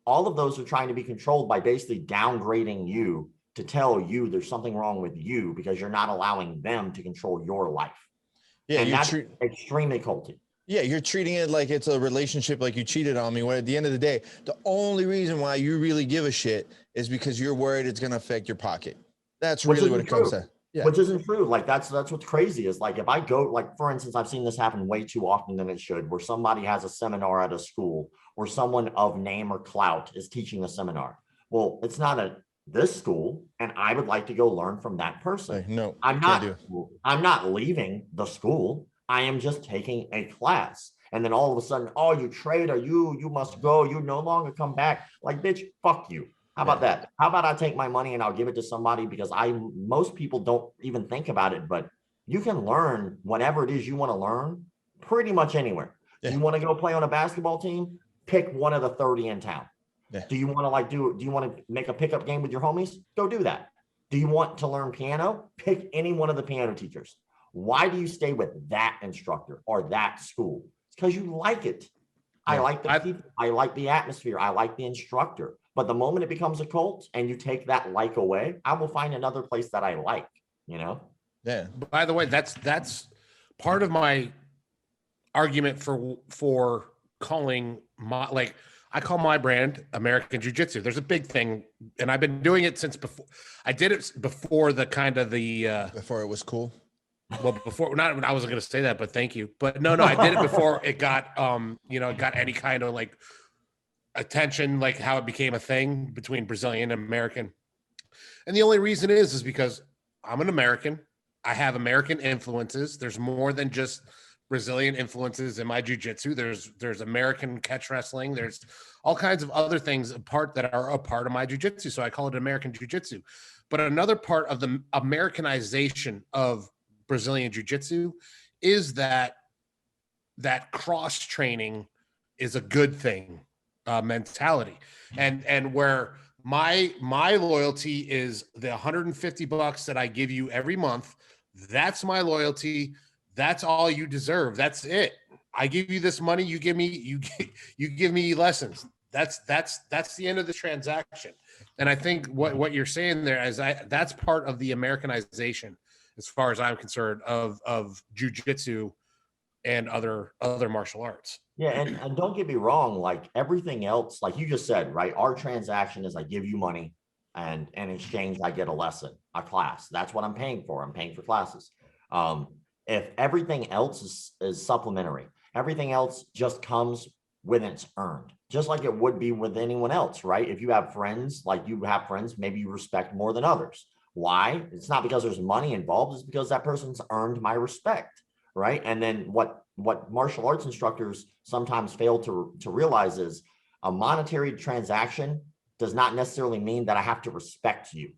All of those are trying to be controlled by basically downgrading you to tell you there's something wrong with you because you're not allowing them to control your life. Yeah, and that's extremely culty. Yeah, you're treating it like it's a relationship, like you cheated on me, when at the end of the day, the only reason why you really give a shit is because you're worried it's going to affect your pocket. That's really what it comes to. Yeah. Which isn't true. Like, that's what's crazy is, like, if I go, like, for instance, I've seen this happen way too often than it should, where somebody has a seminar at a school where someone of name or clout is teaching a seminar. Well, it's not this school, and I would like to go learn from that person. No, I'm not leaving the school. I am just taking a class. And then all of a sudden, oh, you traitor, you must go. You no longer come back. Like, bitch, fuck you. How about that? How about I take my money and I'll give it to somebody, because most people don't even think about it, but you can learn whatever it is you want to learn pretty much anywhere. Yeah. You want to go play on a basketball team? Pick one of the 30 in town. Yeah. Do you want to do you want to make a pickup game with your homies? Go do that. Do you want to learn piano? Pick any one of the piano teachers. Why do you stay with that instructor or that school? It's because you like it. Yeah. I like the people. I like the atmosphere. I like the instructor. But the moment it becomes a cult and you take that like away, I will find another place that I like, you know? Yeah. By the way, that's part of my argument for calling my, like, I call my brand American Jiu-Jitsu. There's a big thing, and I've been doing it since before. I did it before the kind of the before it was cool. Well, before, not, I wasn't going to say that, but thank you. But no, I did it before it got it got any kind of like attention, like how it became a thing between Brazilian and American. And the only reason is because I'm an American. I have American influences. There's more than just Brazilian influences in my jiu-jitsu. There's American catch wrestling. There's all kinds of other things that are a part of my jiu-jitsu. So I call it American jiu-jitsu. But another part of the Americanization of Brazilian jiu-jitsu is that cross training is a good thing mentality, and where my loyalty is the $150 that I give you every month. That's my loyalty. That's all you deserve. That's it. I give you this money. You give me lessons. That's the end of the transaction. And I think what you're saying there is that's part of the Americanization, as far as I'm concerned, of jiu-jitsu and other martial arts. Yeah, and don't get me wrong, like everything else, like you just said, right? Our transaction is I give you money, and in exchange I get a lesson, a class. That's what I'm paying for. I'm paying for classes. If everything else is supplementary, everything else just comes when it's earned, just like it would be with anyone else, right? If you have friends, maybe you respect more than others. Why? It's not because there's money involved. It's because that person's earned my respect. right? And then what martial arts instructors sometimes fail to realize is a monetary transaction does not necessarily mean that I have to respect you.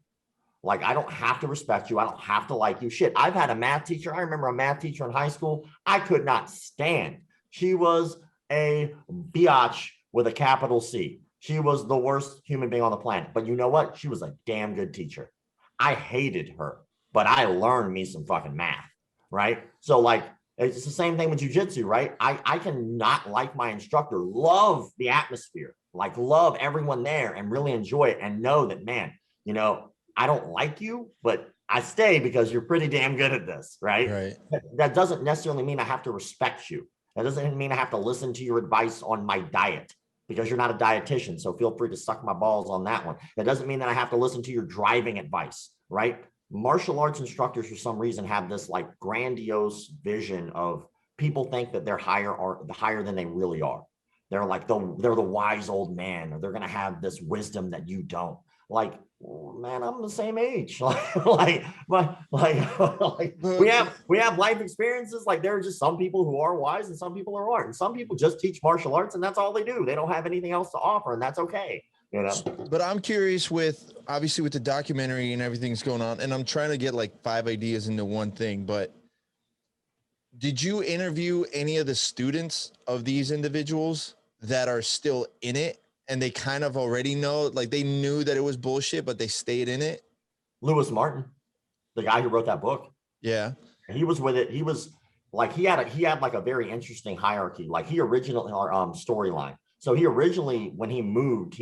Like, I don't have to respect you. I don't have to like you. Shit, I've had a math teacher. I remember a math teacher in high school I could not stand. She was a biatch with a capital C. She was the worst human being on the planet. But you know what? She was a damn good teacher. I hated her, but I learned me some fucking math, right? So like, it's the same thing with jiu-jitsu, right? I can not like my instructor, love the atmosphere, like love everyone there and really enjoy it and know that, man, you know, I don't like you, but I stay because you're pretty damn good at this, right? Right. That doesn't necessarily mean I have to respect you. That doesn't mean I have to listen to your advice on my diet because you're not a dietitian. So feel free to suck my balls on that one. That doesn't mean that I have to listen to your driving advice, right? Martial arts instructors, for some reason, have this like grandiose vision of people think that they're higher than they really are. They're like they're the wise old man, or they're gonna have this wisdom that you don't. Like, man, I'm the same age. like we have life experiences. Like, there are just some people who are wise and some people who aren't. And some people just teach martial arts and that's all they do. They don't have anything else to offer, and that's okay. You know. But I'm curious with, obviously with the documentary and everything's going on, and I'm trying to get like 5 ideas into one thing, but did you interview any of the students of these individuals that are still in it? And they kind of already know, like they knew that it was bullshit, but they stayed in it. Lewis Martin, the guy who wrote that book. Yeah. He was with it. He was like, he had like a very interesting hierarchy. Like he originally, storyline. So he originally, when he moved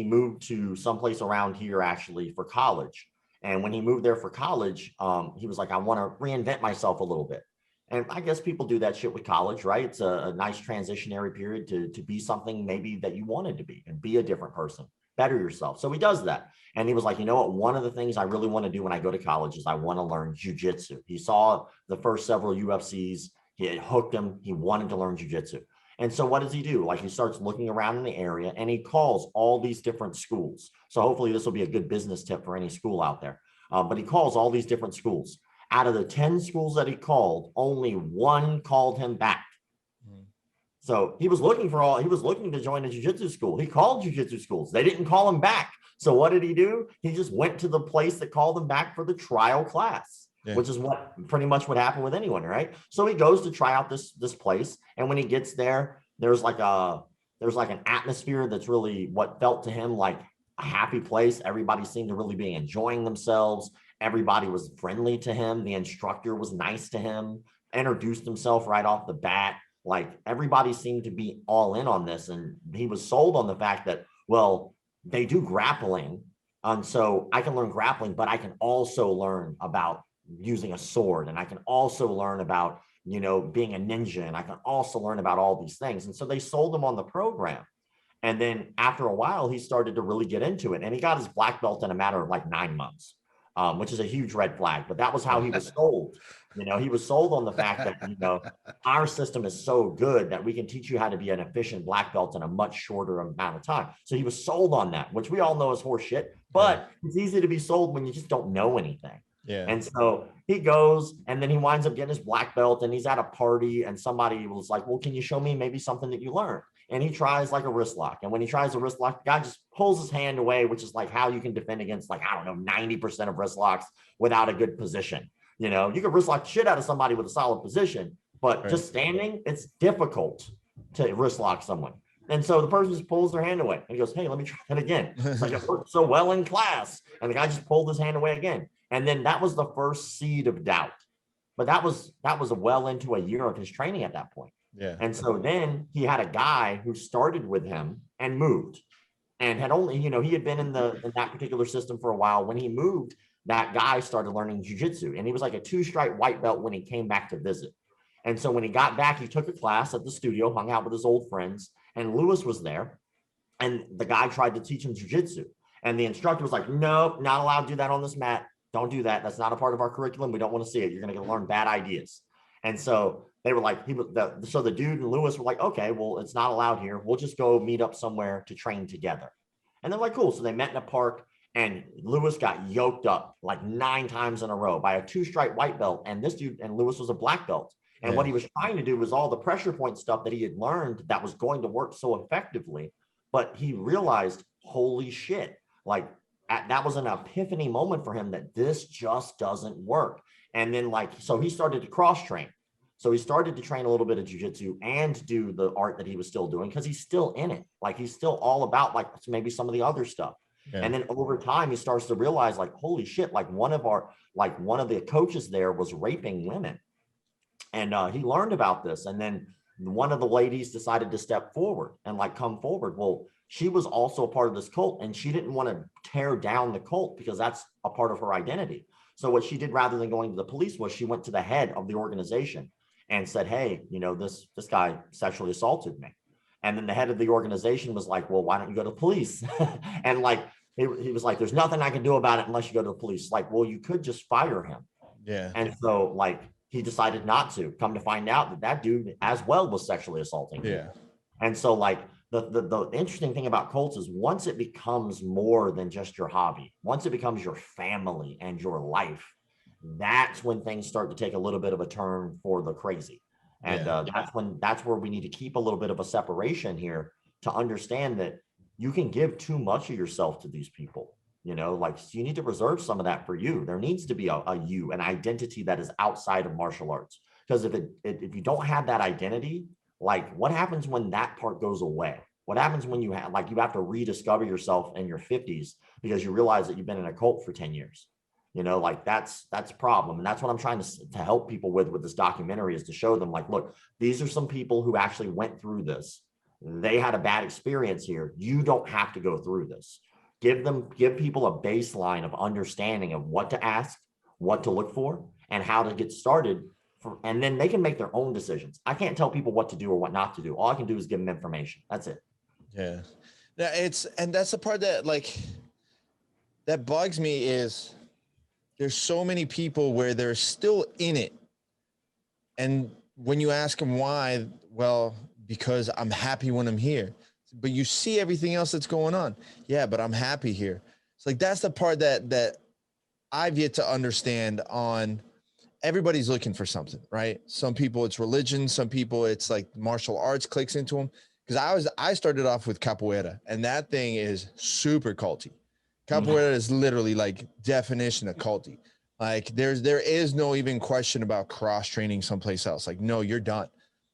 to someplace around here actually for college. And when he moved there for college, he was like, I want to reinvent myself a little bit. And I guess people do that shit with college, right? It's a nice transitionary period to be something maybe that you wanted to be and be a different person, better yourself. So he does that. And he was like, you know what? One of the things I really want to do when I go to college is I want to learn jiu-jitsu. He saw the first several UFCs. It hooked him. He wanted to learn jiu-jitsu. And so what does he do? Like, he starts looking around in the area and he calls all these different schools. So hopefully this will be a good business tip for any school out there. But he calls all these different schools. Out of the 10 schools that he called, only one called him back. So he was looking to join a jiu-jitsu school. He called jiu-jitsu schools. They didn't call him back. So what did he do? He just went to the place that called him back for the trial class, which is what pretty much would happen with anyone, right? So he goes to try out this place. And when he gets there, there's like an atmosphere that's really what felt to him like a happy place. Everybody seemed to really be enjoying themselves. Everybody was friendly to him. The instructor was nice to him, introduced himself right off the bat. Like, everybody seemed to be all in on this. And he was sold on the fact that, well, they do grappling. And so I can learn grappling, but I can also learn about using a sword. And I can also learn about, you know, being a ninja. And I can also learn about all these things. And so they sold him on the program. And then after a while, he started to really get into it. And he got his black belt in a matter of like 9 months. Which is a huge red flag, but that was how he was sold. You know, he was sold on the fact that, you know, our system is so good that we can teach you how to be an efficient black belt in a much shorter amount of time. So he was sold on that, which we all know is horse shit, but it's easy to be sold when you just don't know anything. Yeah. And so he goes, and then he winds up getting his black belt, and he's at a party, and somebody was like, well, can you show me maybe something that you learned? And he tries like a wrist lock. And when he tries a wrist lock, the guy just pulls his hand away, which is like how you can defend against, like, I don't know, 90% of wrist locks without a good position. You know, you can wrist lock shit out of somebody with a solid position, but just standing, it's difficult to wrist lock someone. And so the person just pulls their hand away and he goes, hey, let me try that again. It's like, it worked so well in class. And the guy just pulled his hand away again. And then that was the first seed of doubt. But that was well into a year of his training at that point. Yeah. And so then he had a guy who started with him and moved, and had only, you know, he had been in that particular system for a while. When he moved, that guy started learning jiu-jitsu, and he was like a 2-stripe white belt when he came back to visit. And so when he got back, he took a class at the studio, hung out with his old friends, and Lewis was there. And the guy tried to teach him jiu-jitsu, and the instructor was like, nope, not allowed to do that on this mat. Don't do that. That's not a part of our curriculum. We don't want to see it. You're going to learn bad ideas. And so they were like, so the dude and Lewis were like, okay, well, it's not allowed here. We'll just go meet up somewhere to train together. And they're like, cool. So they met in a park, and Lewis got yoked up like 9 times in a row by a 2-stripe white belt. And this dude, and Lewis was a black belt. And what he was trying to do was all the pressure point stuff that he had learned that was going to work so effectively. But he realized, holy shit, like that was an epiphany moment for him that this just doesn't work. And then so he started to cross train. So he started to train a little bit of jiu-jitsu and do the art that he was still doing because he's still in it. Like he's still all about like maybe some of the other stuff. Yeah. And then over time, he starts to realize like, holy shit, like one of the coaches there was raping women. And he learned about this. And then one of the ladies decided to step forward and like come forward. Well, she was also a part of this cult and she didn't want to tear down the cult because that's a part of her identity. So what she did rather than going to the police was she went to the head of the organization and said, hey, you know, this guy sexually assaulted me. And then the head of the organization was like, well, why don't you go to police? And like, he was like, there's nothing I can do about it unless you go to the police. Like, well, you could just fire him. Yeah. And so like, he decided not to. Come to find out that dude as well was sexually assaulting him. Yeah. And so like, the interesting thing about cults is once it becomes more than just your hobby, once it becomes your family and your life, that's when things start to take a little bit of a turn for the crazy. And that's where we need to keep a little bit of a separation here to understand that you can give too much of yourself to these people. You know, like you need to reserve some of that for you. There needs to be an identity that is outside of martial arts. Because if you don't have that identity, like what happens when that part goes away? What happens when you have to rediscover yourself in your 50s because you realize that you've been in a cult for 10 years? You know, like that's a problem. And that's what I'm trying to help people with this documentary is to show them like, look, these are some people who actually went through this. They had a bad experience here. You don't have to go through this. Give people a baseline of understanding of what to ask, what to look for, and how to get started. And then they can make their own decisions. I can't tell people what to do or what not to do. All I can do is give them information. That's it. Yeah. And that's the part that that bugs me is there's so many people where they're still in it. And when you ask them why, well, because I'm happy when I'm here. But you see everything else that's going on. Yeah, but I'm happy here. It's like, that's the part that I've yet to understand on everybody's looking for something, right? Some people it's religion. Some people it's like martial arts clicks into them. Because I started off with capoeira and that thing is super culty. Capoeira is literally like definition of culty. Like there is no even question about cross training someplace else. Like, no, you're done.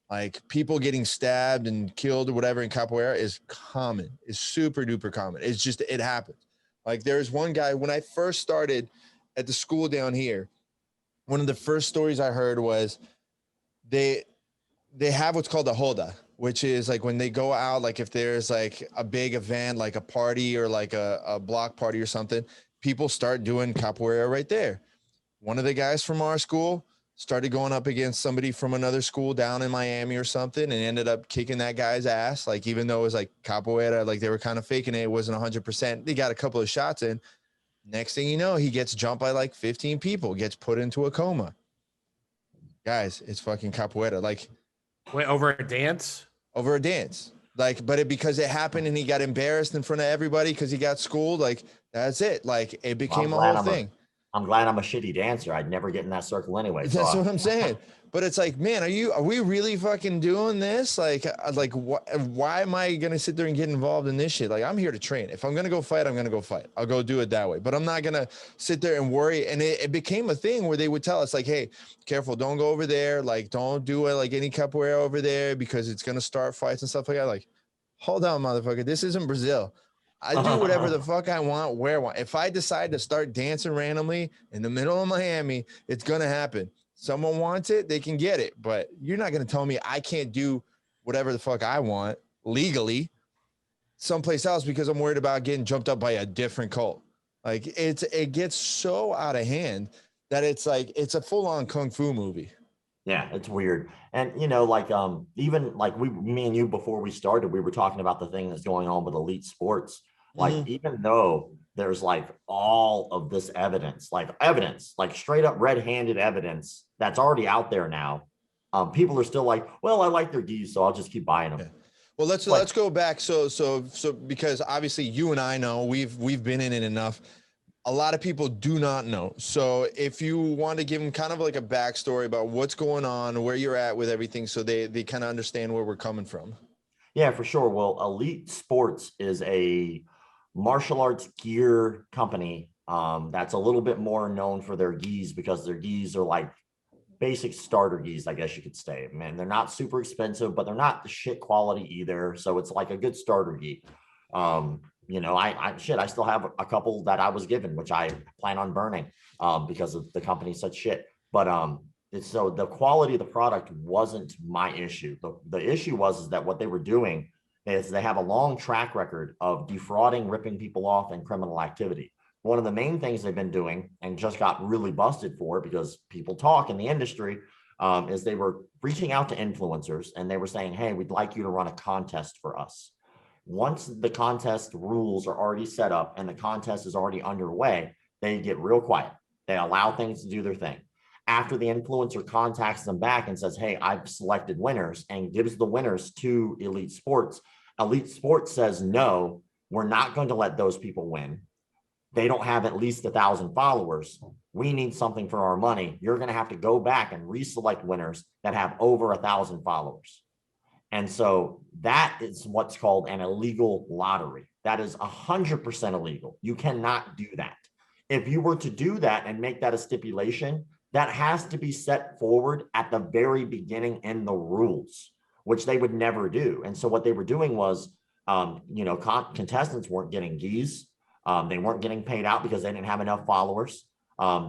Like people getting stabbed and killed or whatever in capoeira is common. It's super duper common. It's just, it happens. Like there's one guy, when I first started at the school down here, one of the first stories I heard was they have what's called a roda, which is like when they go out, like if there's like a big event, like a party or like a block party or something, people start doing capoeira right there. One of the guys from our school started going up against somebody from another school down in Miami or something and ended up kicking that guy's ass. Like, even though it was like capoeira, like they were kind of faking it. It wasn't 100%. They got a couple of shots in. Next thing you know, he gets jumped by like 15 people, gets put into a coma. Guys, it's fucking capoeira. Like, wait, over a dance? Over a dance. Like, but because it happened and he got embarrassed in front of everybody because he got schooled, like, that's it. Like, it became a whole thing. I'm glad I'm a shitty dancer. I'd never get in that circle anyway. That's what I'm saying. But it's like, man, are we really fucking doing this? Like why am I going to sit there and get involved in this shit? Like, I'm here to train. If I'm going to go fight, I'm going to go fight. I'll go do it that way. But I'm not going to sit there and worry. And it became a thing where they would tell us like, hey, careful, don't go over there. Like, don't do it like any capoeira over there because it's going to start fights and stuff like that. Like, hold on, motherfucker. This isn't Brazil. I do whatever the fuck I want, where I want. If I decide to start dancing randomly in the middle of Miami, it's going to happen. Someone wants it, they can get it. But you're not going to tell me I can't do whatever the fuck I want legally someplace else because I'm worried about getting jumped up by a different cult. Like, it gets so out of hand that it's like, it's a full-on kung fu movie. Yeah, it's weird. And, you know, like, even like me and you, before we started, we were talking about the thing that's going on with elite sports. Like, even though there's like all of this evidence, like straight up red-handed evidence that's already out there now, people are still like, well, I like their gis, so I'll just keep buying them. Yeah. Well, let's go back. So because obviously you and I know we've been in it enough. a lot of people do not know. So if you want to give them kind of like a backstory about what's going on, where you're at with everything, so they kind of understand where we're coming from. Yeah, for sure. Well, Elite Sports is a martial arts gear company that's a little bit more known for their gis, because their gis are like basic starter gis, I guess you could say. Man, they're not super expensive, but they're not the shit quality either. So it's like a good starter gi. You know, I still have a couple that I was given, which I plan on burning because of the company's such shit. But so the quality of the product wasn't my issue. The issue was that what they were doing is they have a long track record of defrauding, ripping people off, and criminal activity. One of the main things they've been doing, and just got really busted for because people talk in the industry, is they were reaching out to influencers and they were saying, hey, we'd like you to run a contest for us. Once the contest rules are already set up and the contest is already underway, they get real quiet. They allow things to do their thing. After the influencer contacts them back and says, hey, I've selected winners, and gives the winners to Elite Sports says, no, we're not going to let those people win. They don't have at least 1,000 followers. We need something for our money. You're going to have to go back and reselect winners that have over 1,000 followers. And so that is what's called an illegal lottery. That is 100% illegal. You cannot do that. If you were to do that and make that a stipulation, that has to be set forward at the very beginning in the rules, which they would never do. And so what they were doing was, contestants weren't getting gis. They weren't getting paid out because they didn't have enough followers.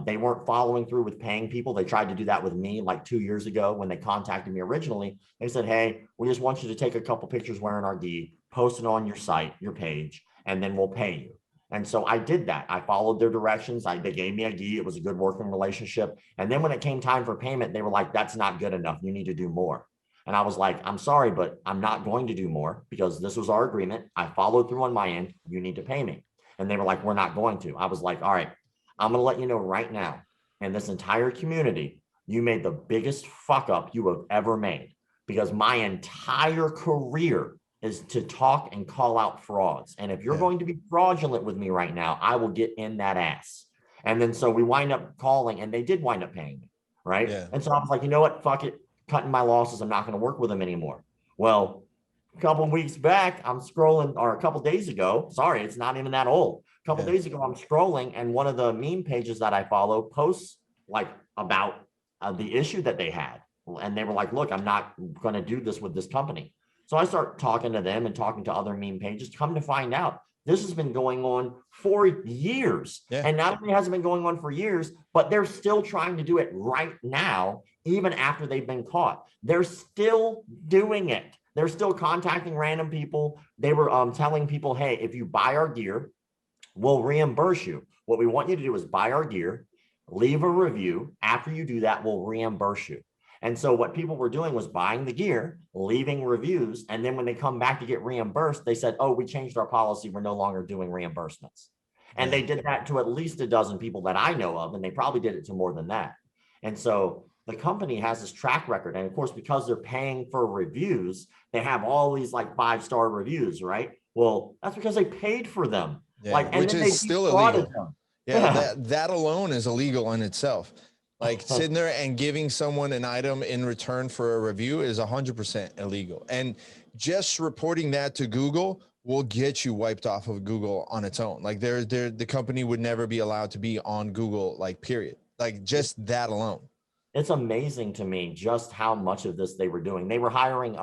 They weren't following through with paying people. They tried to do that with me like 2 years ago when they contacted me originally. They said, hey, we just want you to take a couple pictures wearing our gi, post it on your site, your page, and then we'll pay you. And so I did that. I followed their directions. They gave me a gi. It was a good working relationship. And then when it came time for payment, they were like, that's not good enough. You need to do more. And I was like, I'm sorry, but I'm not going to do more because this was our agreement. I followed through on my end. You need to pay me. And they were like, we're not going to. I was like, all right, I'm going to let you know right now, in this entire community, you made the biggest fuck up you have ever made, because my entire career is to talk and call out frauds. And if you're going to be fraudulent with me right now, I will get in that ass. And then so we wind up calling, and they did wind up paying me, right? Yeah. And so I was like, you know what? Fuck it. Cutting my losses. I'm not going to work with them anymore. Well, a couple of weeks back, I'm scrolling, or a couple of days ago, sorry, it's not even that old. A couple of days ago, I'm scrolling, and one of the meme pages that I follow posts like about the issue that they had. And they were like, look, I'm not going to do this with this company. So I start talking to them and talking to other meme pages. Come to find out, this has been going on for years. Yeah. And not only has it been going on for years, but they're still trying to do it right now, even after they've been caught. They're still doing it. They're still contacting random people. They were telling people, hey, if you buy our gear, we'll reimburse you. What we want you to do is buy our gear, leave a review. After you do that, we'll reimburse you. And so what people were doing was buying the gear, leaving reviews, and then when they come back to get reimbursed, they said, oh, we changed our policy. We're no longer doing reimbursements. And they did that to at least a dozen people that I know of, and they probably did it to more than that. And so the company has this track record. And of course, because they're paying for reviews, they have all these like 5-star reviews, right? Well, that's because they paid for them. Yeah, like, which is still illegal. Them. Yeah, that alone is illegal in itself. Like sitting there and giving someone an item in return for a review is 100% illegal. And just reporting that to Google will get you wiped off of Google on its own. Like the company would never be allowed to be on Google, like period. Like just that alone. It's amazing to me just how much of this they were doing. They were hiring.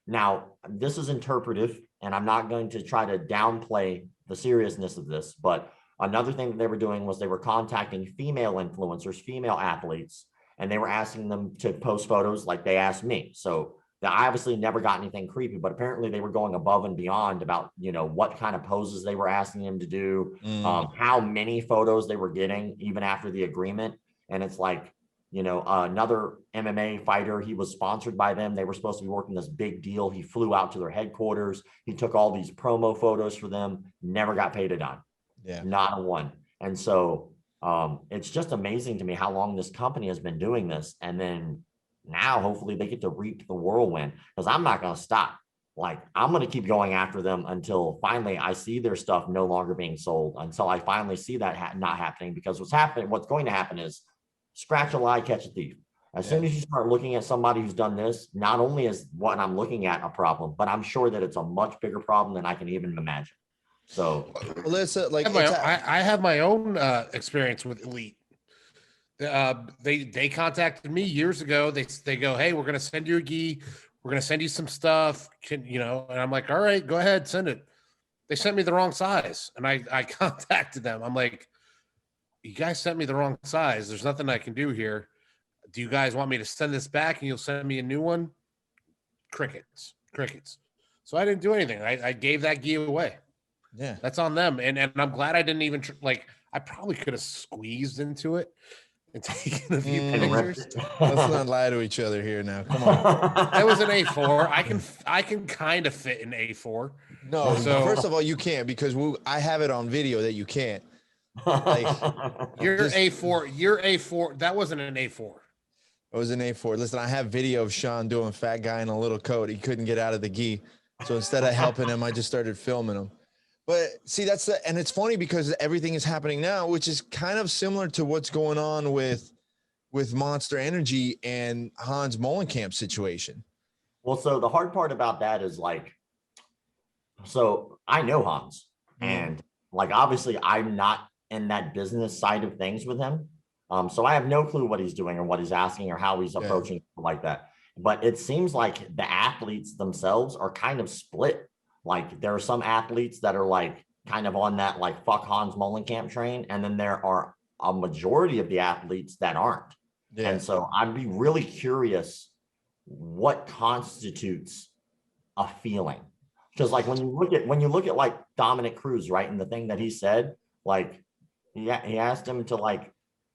Now this is interpretive, and I'm not going to try to downplay the seriousness of this, but another thing that they were doing was they were contacting female influencers, female athletes, and they were asking them to post photos like they asked me. So I obviously never got anything creepy, but apparently they were going above and beyond about, what kind of poses they were asking them to do, how many photos they were getting even after the agreement. And it's like, another MMA fighter, he was sponsored by them. They were supposed to be working this big deal. He flew out to their headquarters. He took all these promo photos for them, never got paid a dime. Yeah, not a one. And so it's just amazing to me how long this company has been doing this. And then now hopefully they get to reap the whirlwind, because I'm not going to stop. like, I'm going to keep going after them until finally I see their stuff no longer being sold, until I finally see that not happening. Because what's going to happen is scratch a lie, catch a thief. As soon as you start looking at somebody who's done this, not only is what I'm looking at a problem, but I'm sure that it's a much bigger problem than I can even imagine. So Alyssa, like I have my own experience with Elite. They contacted me years ago. They go, hey, we're gonna send you a gi, we're gonna send you some stuff, and I'm like, all right, go ahead, send it. They sent me the wrong size, and I contacted them. I'm like, you guys sent me the wrong size. There's nothing I can do here. Do you guys want me to send this back and you'll send me a new one? Crickets. So I didn't do anything. I gave that gi away. Yeah, that's on them. And I'm glad I didn't even I probably could have squeezed into it and taken a few pictures. Let's not lie to each other here now. Come on. That was an A4. I can kind of fit an A4. No, so first of all, you can't, because I have it on video that you can't. Like your A4. That wasn't an A4. It was an A4. Listen, I have video of Sean doing fat guy in a little coat. He couldn't get out of the gi. So instead of helping him, I just started filming him. But see, and it's funny because everything is happening now, which is kind of similar to what's going on with Monster Energy and Hans Molenkamp situation. Well, so the hard part about that is so I know Hans, and obviously I'm not in that business side of things with him. So I have no clue what he's doing or what he's asking or how he's approaching like that. But it seems like the athletes themselves are kind of split. Like, there are some athletes that are kind of on that fuck Hans Molenkamp train, and then there are a majority of the athletes that aren't. Yeah. And so I'd be really curious what constitutes a feeling, because when you look at Dominic Cruz, right, and the thing that he said, he asked him to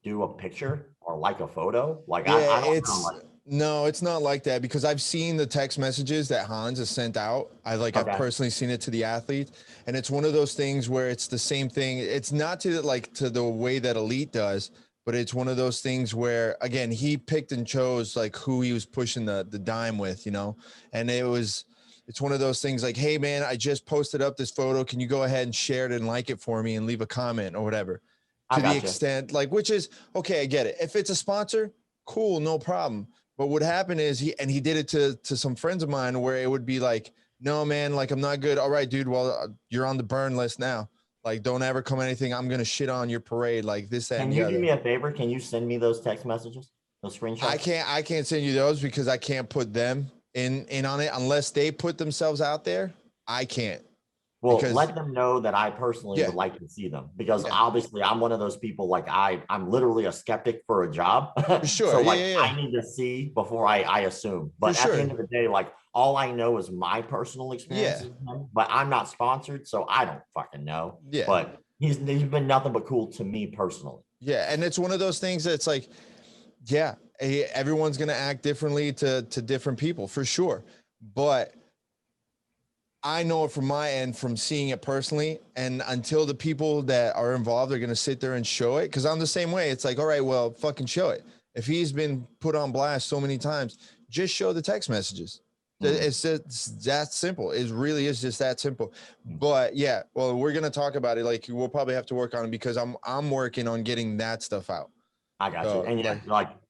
do a picture or a photo. I don't know. No, it's not like that, because I've seen the text messages that Hans has sent out. I've personally seen it to the athlete, and it's one of those things where it's the same thing. It's not to the way that Elite does, but it's one of those things where, again, he picked and chose who he was pushing the dime with, and it's one of those things hey man, I just posted up this photo. Can you go ahead and share it and like it for me and leave a comment or whatever? To the extent, which is okay. I get it. If it's a sponsor, cool, no problem. But what happened is he did it to some friends of mine, where it would be no, man, I'm not good. All right, dude. Well, you're on the burn list now. Don't ever come anything. I'm going to shit on your parade, this, that, and the other. Can you do me a favor? Can you send me those text messages, those screenshots? I can't send you those, because I can't put them in on it unless they put themselves out there. I can't. Well, let them know that I personally would like to see them, because obviously I'm one of those people, I'm literally a skeptic for a job. Sure. So I need to see before I assume. But at the end of the day, all I know is my personal experience with him, but I'm not sponsored, so I don't fucking know. Yeah. But he's been nothing but cool to me personally. Yeah. And it's one of those things that's everyone's going to act differently to different people, for sure. But I know it from my end, from seeing it personally, and until the people that are involved are going to sit there and show it, because I'm the same way. It's all right, well, fucking show it. If he's been put on blast so many times, just show the text messages. It's just that simple. It really is just that simple. But yeah, well, we're going to talk about it. We'll probably have to work on it, because I'm working on getting that stuff out. I got you. And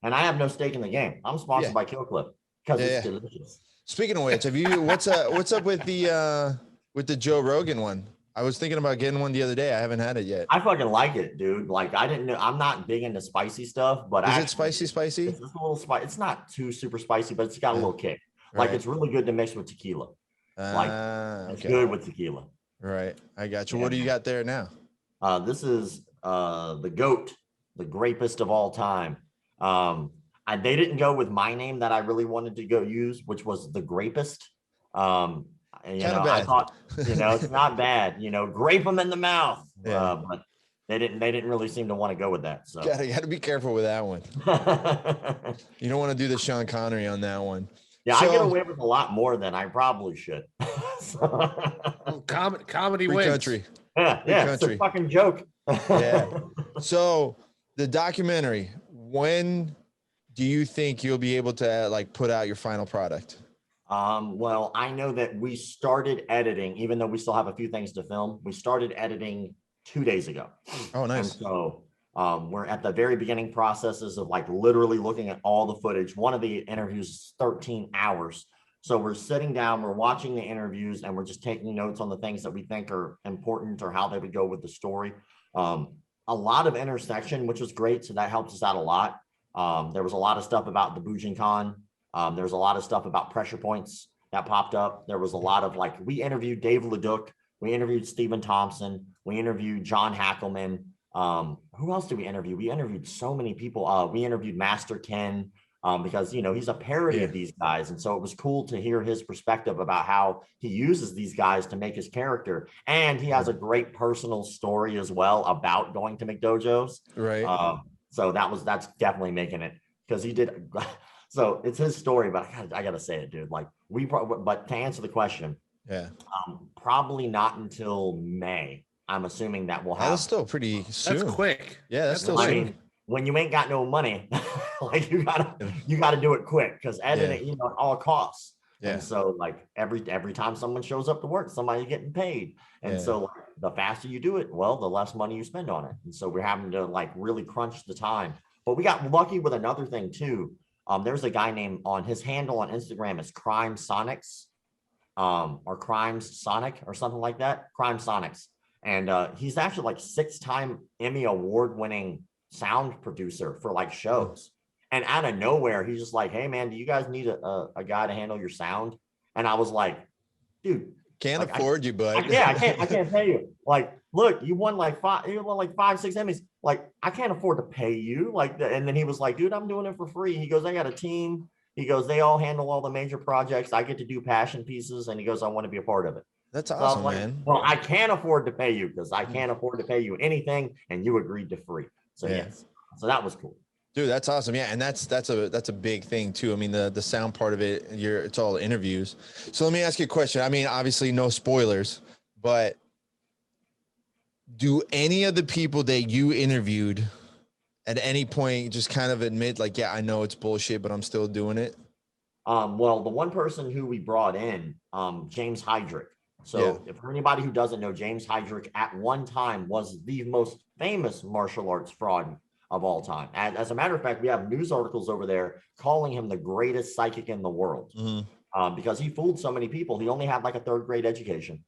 and I have no stake in the game. I'm sponsored by Kill Clip, because it's delicious. Speaking of which, what's up with the Joe Rogan one? I was thinking about getting one the other day. I haven't had it yet. I fucking like it, dude. I didn't know. I'm not big into spicy stuff, but is it spicy? It's a little spicy. It's not too super spicy, but it's got a little kick. Right. It's really good to mix with tequila. It's good with tequila. Right. I got you. Yeah. What do you got there now? This is the GOAT, the ~𝗶𝗧𝘂𝘁𝗄 of all time. They didn't go with my name that I really wanted to go use, which was the ~𝗶𝗧𝘂𝘁𝗄. I thought, it's not bad. Grape them in the mouth. Yeah. But they didn't really seem to want to go with that. So gotta be careful with that one. You don't want to do the Sean Connery on that one. Yeah, I get away with a lot more than I probably should. Comedy Free wins. Country. Yeah, it's a fucking joke. Yeah. So the documentary, when do you think you'll be able to put out your final product? Well, I know that we started editing, even though we still have a few things to film. We started editing 2 days ago. Oh, And nice. so we're at the very beginning processes of like literally looking at all the footage. One of the interviews is 13 hours. So we're sitting down, we're watching the interviews, and we're just taking notes on the things that we think are important or how they would go with the story. A lot of intersection, which was great. So that helps us out a lot. There was a lot of stuff about the 𝗵𝗺𝘂𝘃𝗀. There's a lot of stuff about pressure points that popped up. There was a lot of like, we interviewed Dave Leduc, we interviewed Stephen Thompson, we interviewed John Hackelman. Who else did we interview? We interviewed so many people. We interviewed Master Ken because, you know, he's a parody of these guys. And so it was cool to hear his perspective about how he uses these guys to make his character. And he has a great personal story as well about going to McDojos. Right. So that's definitely making it, because he did. So it's his story, but I gotta say it, dude. Like but to answer the question, probably not until May. I'm assuming that we'll have. That's still pretty soon. That's quick. Yeah, that's still I soon. mean, when you ain't got no money, like you gotta do it quick, because editing, you know, at all costs. Yeah. And so like every time someone shows up to work, somebody's getting paid. And so like, the faster you do it, well, the less money you spend on it. And so we're having to like really crunch the time. But we got lucky with another thing too. There's a guy named, on his handle on Instagram is Crime Sonics, or Crimes Sonic or something like that. Crime Sonics. And he's actually like 6-time Emmy award-winning sound producer for like shows. And out of nowhere, he's just like, hey man, do you guys need a guy to handle your sound? And I was like, dude, can't like, afford you, bud. I can't pay you. Like, look, you won like 5, 6 Emmys. Like, I can't afford to pay you. Like, and then he was like, dude, I'm doing it for free. He goes, I got a team. He goes, they all handle all the major projects. I get to do passion pieces. And he goes, I want to be a part of it. That's So awesome, like, man. well, I can't afford to pay you, because I can't afford to pay you anything, and you agreed to free. So yes, so that was cool. Dude, that's awesome. Yeah, and that's a big thing too. I mean, the sound part of it, it's all interviews. So let me ask you a question. I mean, obviously no spoilers, but do any of the people that you interviewed at any point just kind of admit like, yeah, I know it's bullshit, but I'm still doing it? Well, the one person who we brought in, James 𝗺𝗃𝗃. So if for anybody who doesn't know, James 𝗺𝗃𝗃 at one time was the most famous martial arts fraud of all time. And as a matter of fact, we have news articles over there calling him the greatest psychic in the world, because he fooled so many people. He only had like a 3rd grade education.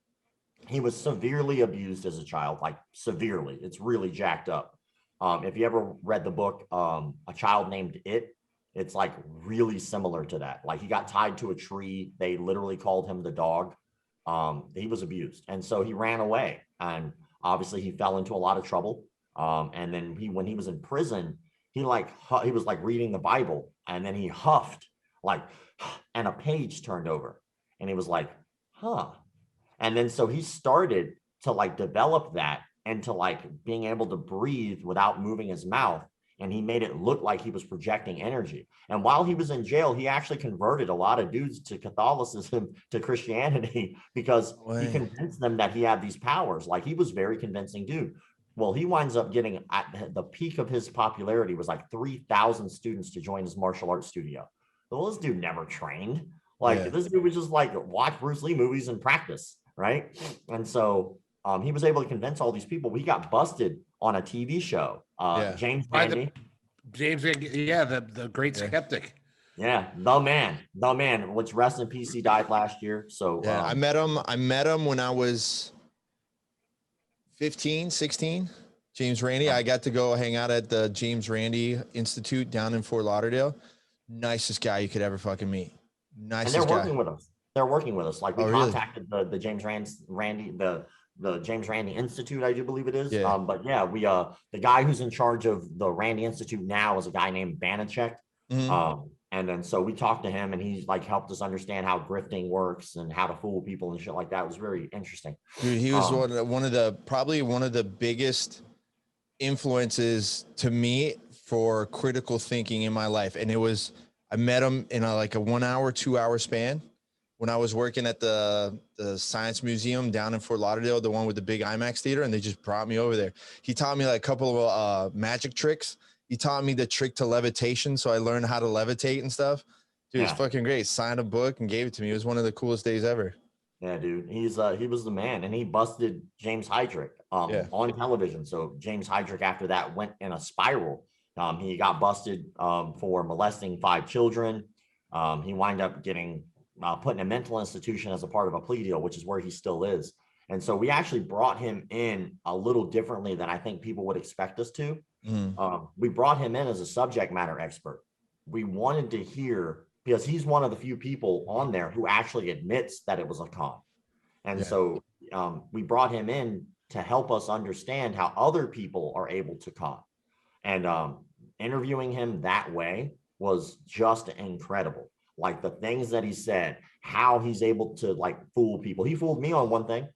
He was severely abused as a child, like severely. It's really jacked up. If you ever read the book, A Child Named It, it's like really similar to that. Like he got tied to a tree. They literally called him the dog. He was abused. And so he ran away, and obviously he fell into a lot of trouble. And then when he was in prison, he was like reading the Bible, and then he huffed like, and a page turned over, and he was like, huh. And then so he started to like develop that into like being able to breathe without moving his mouth. And he made it look like he was projecting energy. And while he was in jail, he actually converted a lot of dudes to Catholicism, to Christianity, because he convinced them that he had these powers. Like, he was a very convincing dude. Well, he winds up getting, at the peak of his popularity was like 3,000 students to join his martial arts studio. Well, this dude never trained. Like, this dude was just like watch Bruce Lee movies and practice, right? And so he was able to convince all these people. We got busted on a TV show. James Randi. The great skeptic. Yeah, the man, which rest in peace, he died last year. So I met him when I was 15, 16. James Randi. I got to go hang out at the James Randi Institute down in Fort Lauderdale. Nicest guy you could ever fucking meet. Nicest guy. And they're working with us. They're working with us. Like, we contacted really? the James Randi, the James Randi Institute, I do believe it is. Yeah. But yeah, we the guy who's in charge of the Randi Institute now is a guy named 𝗵𝗺𝘃𝗀𝘃. And then so we talked to him, and he's like helped us understand how grifting works and how to fool people and shit like that. It was very interesting. Dude, he was one of the biggest influences to me for critical thinking in my life. And I met him in a 1 hour, 2 hour span when I was working at the Science Museum down in Fort Lauderdale, the one with the big IMAX theater, and they just brought me over there. He taught me like a couple of magic tricks. He taught me the trick to levitation, so I learned how to levitate and stuff. Dude, it's fucking great. Signed a book and gave it to me. It was one of the coolest days ever. Yeah, dude. He was the man, and he busted 𝗵𝗽𝘃𝗁 on television. So 𝗵𝗽𝗃𝗁 after that went in a spiral. He got busted for molesting 5 children. He wound up getting put in a mental institution as a part of a plea deal, which is where he still is. And so we actually brought him in a little differently than I think people would expect us to. We brought him in as a subject matter expert. We wanted to hear, because he's one of the few people on there who actually admits that it was a con. And so we brought him in to help us understand how other people are able to con. And interviewing him that way was just incredible. Like the things that he said, how he's able to like fool people. He fooled me on one thing.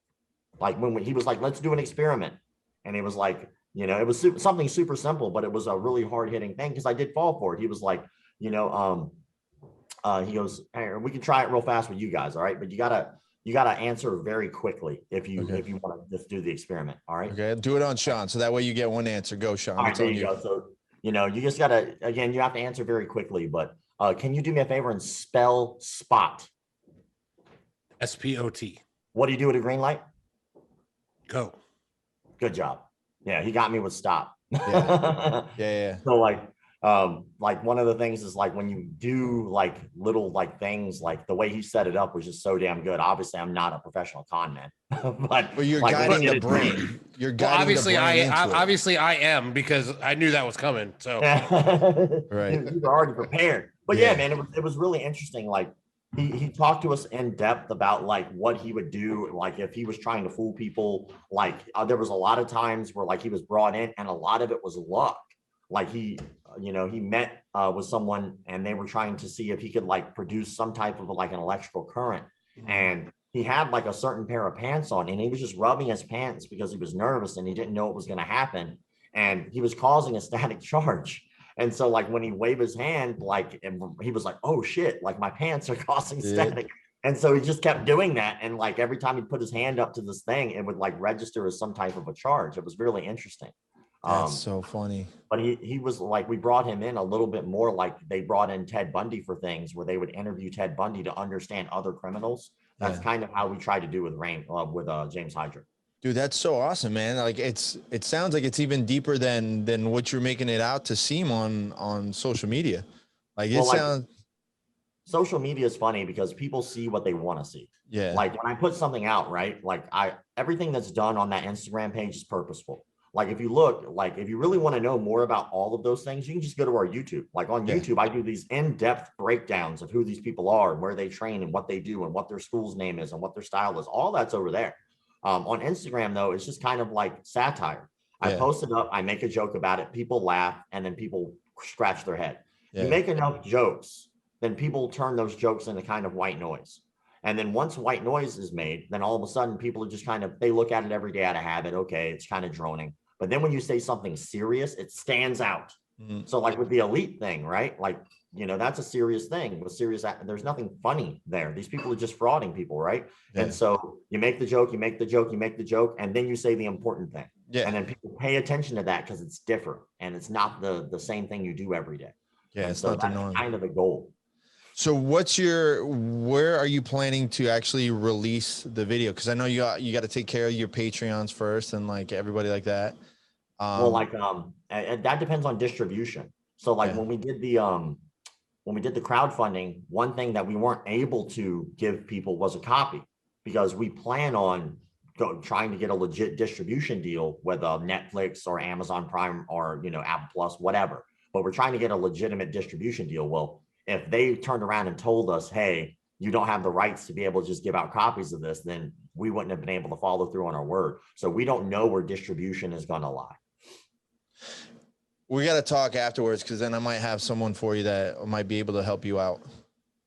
Like when he was like, let's do an experiment. And it was like, you know, it was something super simple, but it was a really hard hitting thing because I did fall for it. He was like, you know, he goes, hey, we can try it real fast with you guys. All right. But you gotta answer very quickly if you want to just do the experiment. All right. Okay. Do it on Sean. So that way you get one answer. Go, Sean. All right, there you go. So, you know, you just gotta, again, you have to answer very quickly, but can you do me a favor and spell spot? SPOT. What do you do with a green light? Go. Good job. Yeah, he got me with stop. Yeah. So like one of the things is like when you do like little like things, like the way he set it up was just so damn good. Obviously, I'm not a professional con man, but you're like, guiding the brain. You're guiding obviously the brain obviously I am, because I knew that was coming. So right, you were already prepared. But yeah, man, it was really interesting. Like he talked to us in depth about like what he would do, like if he was trying to fool people. Like there was a lot of times where like he was brought in, and a lot of it was luck. Like he met with someone, and they were trying to see if he could like produce some type of like an electrical current, and he had like a certain pair of pants on, and he was just rubbing his pants because he was nervous and he didn't know what was going to happen, and he was causing a static charge. And so like when he waved his hand, like, and he was like, oh shit, like my pants are causing static. And so he just kept doing that. And like every time he put his hand up to this thing, it would like register as some type of a charge. It was really interesting. That's so funny. But he was like, we brought him in a little bit more like they brought in Ted Bundy for things where they would interview Ted Bundy to understand other criminals. That's kind of how we tried to do with 𝗵𝗽𝘃𝗁. Dude, that's so awesome, man. Like it sounds like it's even deeper than what you're making it out to seem on social media. Like it sounds. Social media is funny because people see what they want to see. Yeah. Like when I put something out, right? Like everything that's done on that Instagram page is purposeful. Like if you look, like if you really want to know more about all of those things, you can just go to our YouTube. Like on YouTube, I do these in-depth breakdowns of who these people are, where they train and what they do and what their school's name is and what their style is. All that's over there. On Instagram, though, it's just kind of like satire. I post it up, I make a joke about it, people laugh, and then people scratch their head. You make enough jokes, then people turn those jokes into kind of white noise. And then once white noise is made, then all of a sudden people are just kind of, they look at it every day out of habit. Okay, it's kind of droning. But then when you say something serious, it stands out. So like with the elite thing, right? Like, you know, that's a serious thing. With serious, there's nothing funny there. These people are just frauding people, right? And so you make the joke, you make the joke, you make the joke, and then you say the important thing. And then people pay attention to that because it's different and it's not the same thing you do every day. Yeah, it's so not the norm. Kind of the goal. So where are you planning to actually release the video? Because I know you got to take care of your Patreons first and like everybody like that. Well, like that depends on distribution. So like when we did the crowdfunding, one thing that we weren't able to give people was a copy, because we plan on trying to get a legit distribution deal with Netflix or Amazon Prime or, you know, Apple Plus, whatever. But we're trying to get a legitimate distribution deal. Well, if they turned around and told us, hey, you don't have the rights to be able to just give out copies of this, then we wouldn't have been able to follow through on our word. So we don't know where distribution is going to lie. We got to talk afterwards, because then I might have someone for you that might be able to help you out.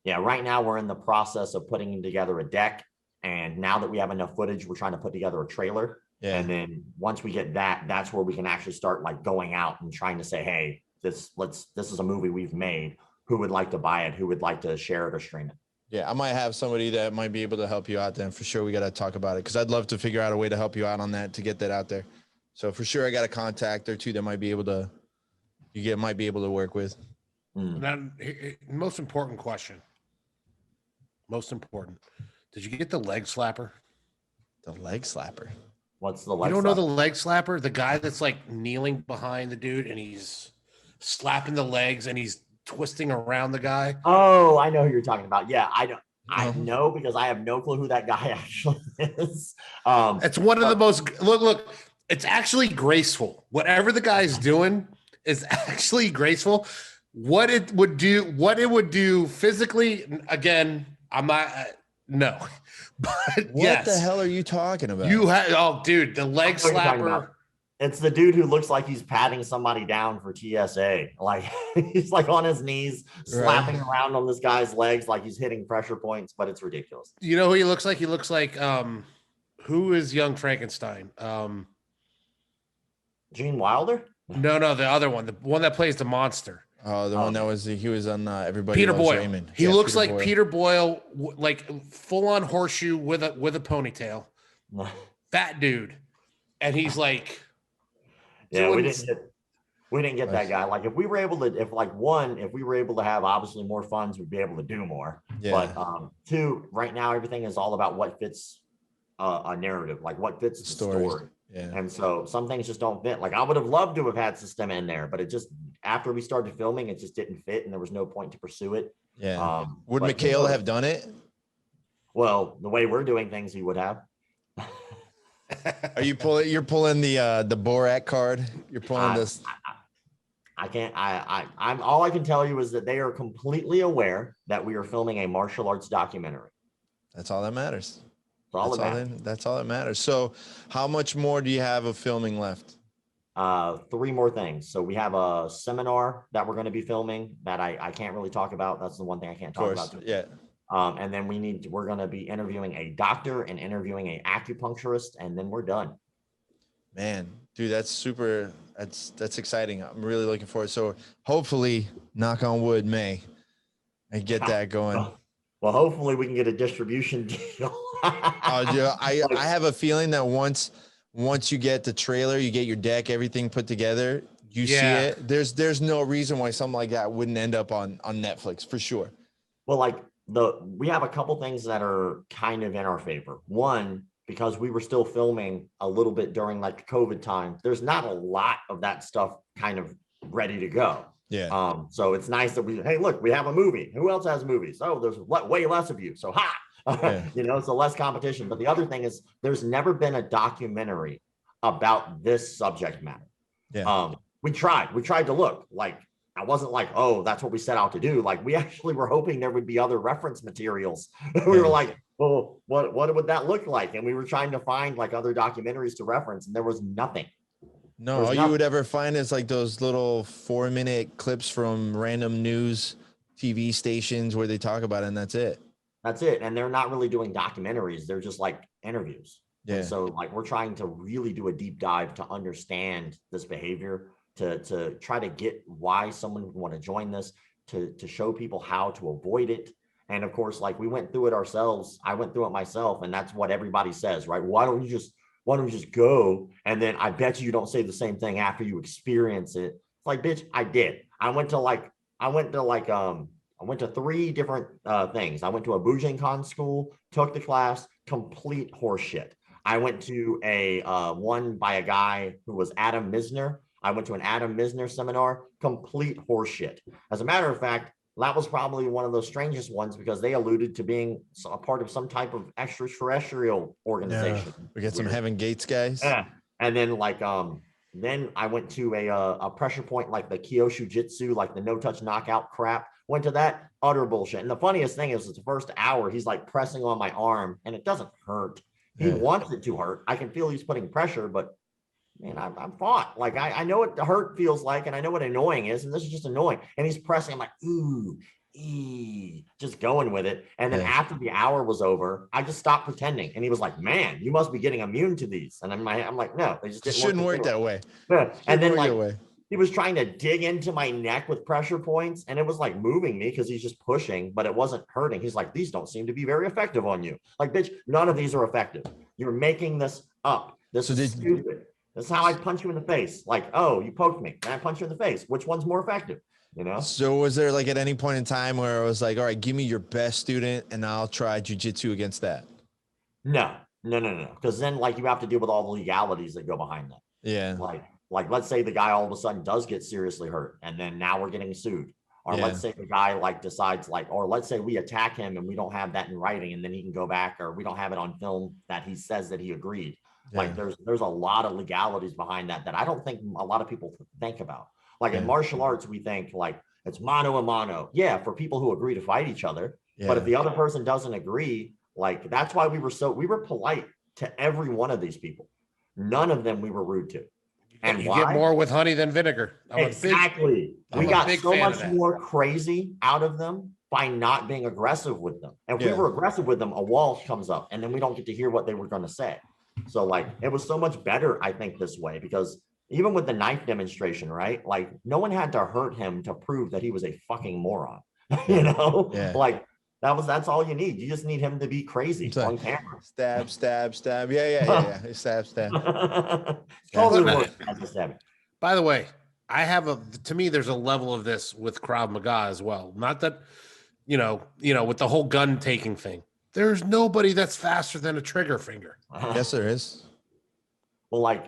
Yeah, right now we're in the process of putting together a deck. And now that we have enough footage, we're trying to put together a trailer. And then once we get that, that's where we can actually start like going out and trying to say, hey, this is a movie we've made. Who would like to buy it? Who would like to share it or stream it? Yeah, I might have somebody that might be able to help you out then. For sure, we got to talk about it, because I'd love to figure out a way to help you out on that, to get that out there. So for sure, I got a contact or two that might be able to, might be able to work with. Now, most important question. Most important. Did you get the leg slapper? The leg slapper. What's the leg? You don't know the leg slapper? The guy that's like kneeling behind the dude and he's slapping the legs and he's twisting around the guy. Oh, I know who you're talking about. Yeah, I don't. I Uh-huh. know because I have no clue who that guy actually is. It's one of the most look. It's actually graceful. Whatever the guy's doing is actually graceful. What it would do physically. Again, I'm not. No, but What yes. the hell are you talking about? You had dude, the leg I know what you're talking slapper. about. It's the dude who looks like he's patting somebody down for TSA. Like he's like on his knees, slapping around on this guy's legs like he's hitting pressure points, but it's ridiculous. You know who he looks like? He looks like who is Young Frankenstein? Gene Wilder? No, the other one, the one that plays the monster. Oh, the one that was he was on Everybody Peter Loves Boyle. Raymond. He Yeah, looks Peter like Boyle. Peter Boyle, like full on horseshoe with a ponytail. Fat dude, and he's like, Yeah, we doing- didn't get that guy. Like if we were able to, if we were able to have obviously more funds, we'd be able to do more. Yeah. But two, right now everything is all about what fits a narrative, like what fits the story. Yeah. And so some things just don't fit. Like I would have loved to have had System in there, but it just after we started filming, it just didn't fit, and there was no point to pursue it. Yeah. Would but Mikhail have done it? Well, the way we're doing things, he would have. Are you pulling? You're pulling the Borat card. You're pulling this. I can't. I'm. All I can tell you is that they are completely aware that we are filming a martial arts documentary. That's all that matters. That's all that matters. So, how much more do you have of filming left? 3 more things. So we have a seminar that we're going to be filming that I can't really talk about. That's the one thing I can't talk about. Yeah. And then we're going to be interviewing a doctor and interviewing an acupuncturist, and then we're done. Man, dude, that's super. That's exciting. I'm really looking forward. So hopefully, knock on wood, May, and get that going. Well, hopefully we can get a distribution deal. Yeah, I have a feeling that once you get the trailer, you get your deck, everything put together, you see it. There's no reason why something like that wouldn't end up on Netflix for sure. Well, like we have a couple things that are kind of in our favor. One, because we were still filming a little bit during like the COVID time, there's not a lot of that stuff kind of ready to go. Yeah. So it's nice that hey, look, we have a movie. Who else has movies? Oh, there's way less of you. So Yeah. So less competition. But the other thing is there's never been a documentary about this subject matter. Yeah. We tried to look. Like I wasn't like, oh, that's what we set out to do. Like we actually were hoping there would be other reference materials. We were like, well, what would that look like? And we were trying to find like other documentaries to reference, and there was nothing. No, all you would ever find is like those little 4-minute clips from random news TV stations where they talk about it, and that's it. That's it. And they're not really doing documentaries. They're just like interviews. Yeah. And so like we're trying to really do a deep dive to understand this behavior, to try to get why someone would want to join this, to show people how to avoid it. And of course, like we went through it ourselves. I went through it myself, and that's what everybody says, right? Why don't you just go? And then I bet you don't say the same thing after you experience it. It's like, bitch, I did. I went to 3 different things. I went to a Bujinkan school, took the class, complete horseshit. I went to a one by a guy who was Adam Misner. I went to an Adam Misner seminar, complete horseshit. As a matter of fact, that was probably one of those strangest ones because they alluded to being a part of some type of extraterrestrial organization. Yeah. We get some Heaven Gates guys. Yeah. And then like then I went to a pressure point like the Kyosho Jitsu, like the no touch knockout crap. Went to that, utter bullshit. And the funniest thing is the first hour he's like pressing on my arm and it doesn't hurt. He wants it to hurt. I can feel he's putting pressure, but man, I'm fought. Like I know what the hurt feels like, and I know what annoying is, and this is just annoying. And he's pressing. I'm like, ooh, just going with it. And then after the hour was over, I just stopped pretending. And he was like, man, you must be getting immune to these. And I'm like, no, they just shouldn't work that way. Yeah. And then like he was trying to dig into my neck with pressure points, and it was like moving me because he's just pushing, but it wasn't hurting. He's like, these don't seem to be very effective on you. Like, bitch, none of these are effective. You're making this up. This is stupid. This is how I punch you in the face. Like, oh, you poked me, and I punch you in the face. Which one's more effective? you know? So was there like at any point in time where it was like, all right, give me your best student and I'll try jujitsu against that? No. Because then like you have to deal with all the legalities that go behind that. Yeah. Like let's say the guy all of a sudden does get seriously hurt and then now we're getting sued. Or let's say the guy like decides like, or let's say we attack him and we don't have that in writing and then he can go back, or we don't have it on film that he says that he agreed. Yeah. Like there's a lot of legalities behind that I don't think a lot of people think about. Like in martial arts, we think like it's mano a mano. Yeah, for people who agree to fight each other. Yeah. But if the other person doesn't agree, like that's why we were polite to every one of these people. None of them we were rude to. And you get more with honey than vinegar. Exactly. We got so much more crazy out of them by not being aggressive with them. And if we were aggressive with them, a wall comes up and then we don't get to hear what they were going to say. So like it was so much better, I think, this way, because even with the knife demonstration, right? Like no one had to hurt him to prove that he was a fucking moron. You know, like that's all you need. You just need him to be crazy on camera. Stab. Yeah. Stab. Totally works as a stabbing. By the way, to me, there's a level of this with Krav Maga as well. Not that, you know, with the whole gun taking thing, there's nobody that's faster than a trigger finger. Yes, there is. Well, like,